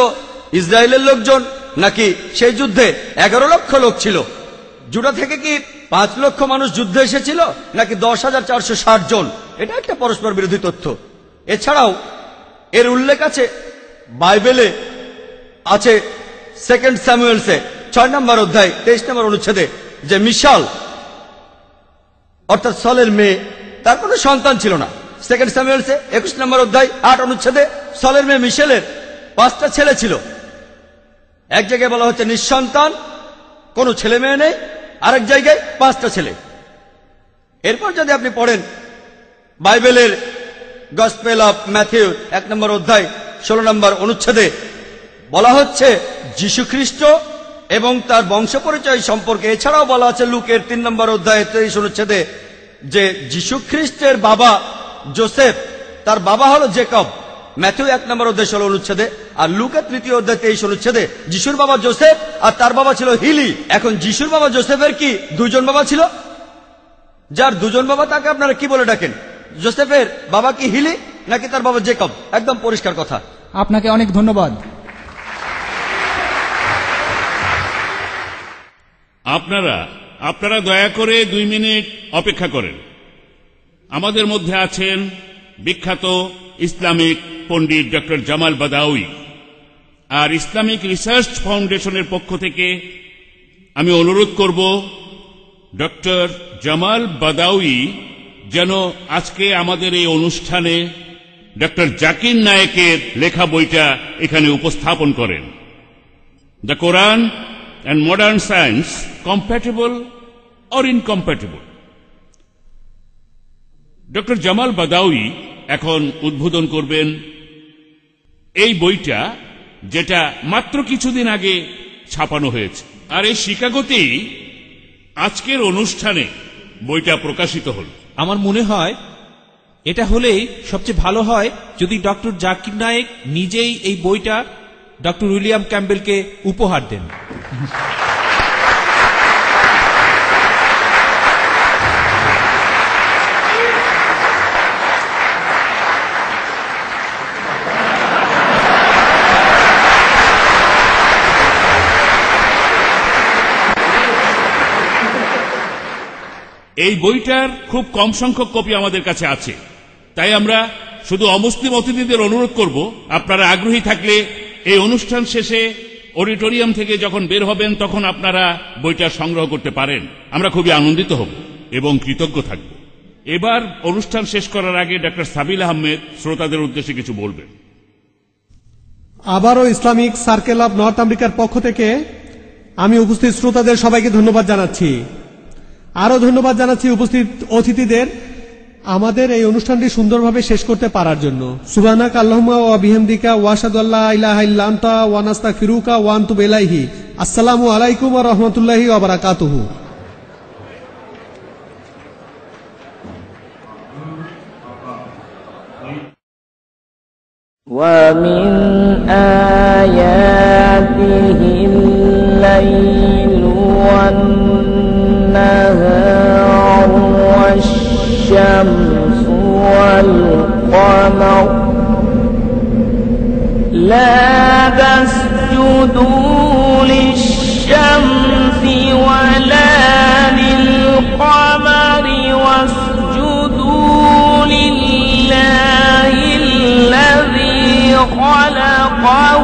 [SPEAKER 6] ইসরায়েলের লোকজন, নাকি সেই যুদ্ধে 11 লক্ষ লোক ছিল? জুডা থেকে কি 5 লক্ষ মানুষ যুদ্ধে এসেছিল, নাকি 10,460 জন? এটা একটা পরস্পর বিরোধী তথ্য। এছাড়াও এর উল্লেখ আছে বাইবেলে আছে 2 স্যামুয়েলসে 6 নম্বর অধ্যায় 23 নম্বর অনুচ্ছেদে যে মিশাল অর্থাৎ সলের মেয়ে, তার কোনো সন্তান ছিল না। 2 স্যামুয়েলসে 21 নম্বর অধ্যায় 8 অনুচ্ছেদে সলের মেয়ে মিশেলের 5টা ছেলে ছিল। এক জায়গায় বলা হচ্ছে নিঃসন্তান, কোনো ছেলে মেয়ে নেই, আরেক জায়গায় 5টা ছেলে। এরপর যদি আপনি পড়েন বাইবেলের গসপেল অফ ম্যাথিউ 1 নম্বর অধ্যায় 16 নম্বর অনুচ্ছেদে বলা হচ্ছে যীশু খ্রিস্ট এবং তার বংশ পরিচয় সম্পর্কে। এছাড়াও বলা আছে লুকের 3 নম্বর অধ্যায় 23 অনুচ্ছেদে যে যীশু খ্রিস্টের বাবা জোসেফ, তার বাবা হলো জেকব। ম্যাথিউ 1 নম্বর অধ্যায় 16 অনুচ্ছেদে, আর লুকের 3 অধ্যায় 23 অনুচ্ছেদে যিশুর বাবা জোসেফ আর তার বাবা ছিল হিলি। এখন যিশুর বাবা জোসেফের কি 2 জন বাবা ছিল? যার 2 জন বাবা তাকে আপনারা কি বলে ডাকেন? জোসেফের বাবা কি হিলি নাকি তার বাবা জেকব? একদম পরিষ্কার কথা।
[SPEAKER 7] আপনাকে অনেক ধন্যবাদ।
[SPEAKER 1] আপনারা দয়া করে 2 মিনিট অপেক্ষা করেন। আমাদের মধ্যে আছেন বিখ্যাত ইসলামিক পণ্ডিত ডক্টর জামাল বাদাউই, আর ইসলামিক রিসার্চ ফাউন্ডেশনের পক্ষ থেকে আমি অনুরোধ করব ডক্টর জামাল বাদাউই যেন আজকে আমাদের এই অনুষ্ঠানে ডক্টর জাকির নায়েকের লেখা বইটা এখানে উপস্থাপন করেন, the Quran and modern science, compatible or incompatible. Doctor Jamal Badawi এখন উদ্বোধন করবেন এই বইটা, যেটা মাত্র কিছুদিন আগে ছাপানো হয়েছে, আর এই শিকাগোতেই আজকের অনুষ্ঠানে বইটা প্রকাশিত হল।
[SPEAKER 4] আমার মনে হয় এটা হলেই সবচেয়ে ভালো হয় যদি ডক্টর জাকির নায়েক নিজেই এই বইটা ডক্টর উইলিয়াম ক্যাম্বেলকে উপহার দেন।
[SPEAKER 1] এই বইটার খুব কম সংখ্যক কপি আমাদের কাছে আছে, তাই আমরা শুধু অমুসলিম অতিথিদের অনুরোধ করব, আপনারা আগ্রহী থাকলে এই অনুষ্ঠান শেষে অডিটোরিয়াম থেকে যখন বের হবেন তখন আপনারা বইটা সংগ্রহ করতে পারেন। আমরা খুবই আনন্দিত হব এবং কৃতজ্ঞ থাকব। এবার অনুষ্ঠান শেষ করার আগে ডক্টর সাবিল আহমেদ শ্রোতাদের উদ্দেশ্যে কিছু বলবেন।
[SPEAKER 2] আবারও ইসলামিক সার্কেল অব নর্থ আমেরিকার পক্ষ থেকে আমি উপস্থিত শ্রোতাদের সবাইকে ধন্যবাদ জানাচ্ছি। আরো ধন্যবাদ জানাচ্ছি উপস্থিত অতিথিদের আমাদের এই অনুষ্ঠানটি সুন্দরভাবে শেষ করতে পারার জন্য। সুবহানাকা আল্লাহুম্মা ওয়া বিহামদিকা ওয়া আশহাদু আল্লা ইলাহা ইল্লা আনতা ওয়া নাস্তাগফিরুকা ওয়া আনতুবু ইলাইহি। আসসালামু আলাইকুম ওয়া রাহমাতুল্লাহি ওয়া বারাকাতুহু।
[SPEAKER 12] ومن آياته الليل والنهار والشمس والقمر لا تسجدوا للشمس ولا للقمر واسجدوا لله الذي خلقه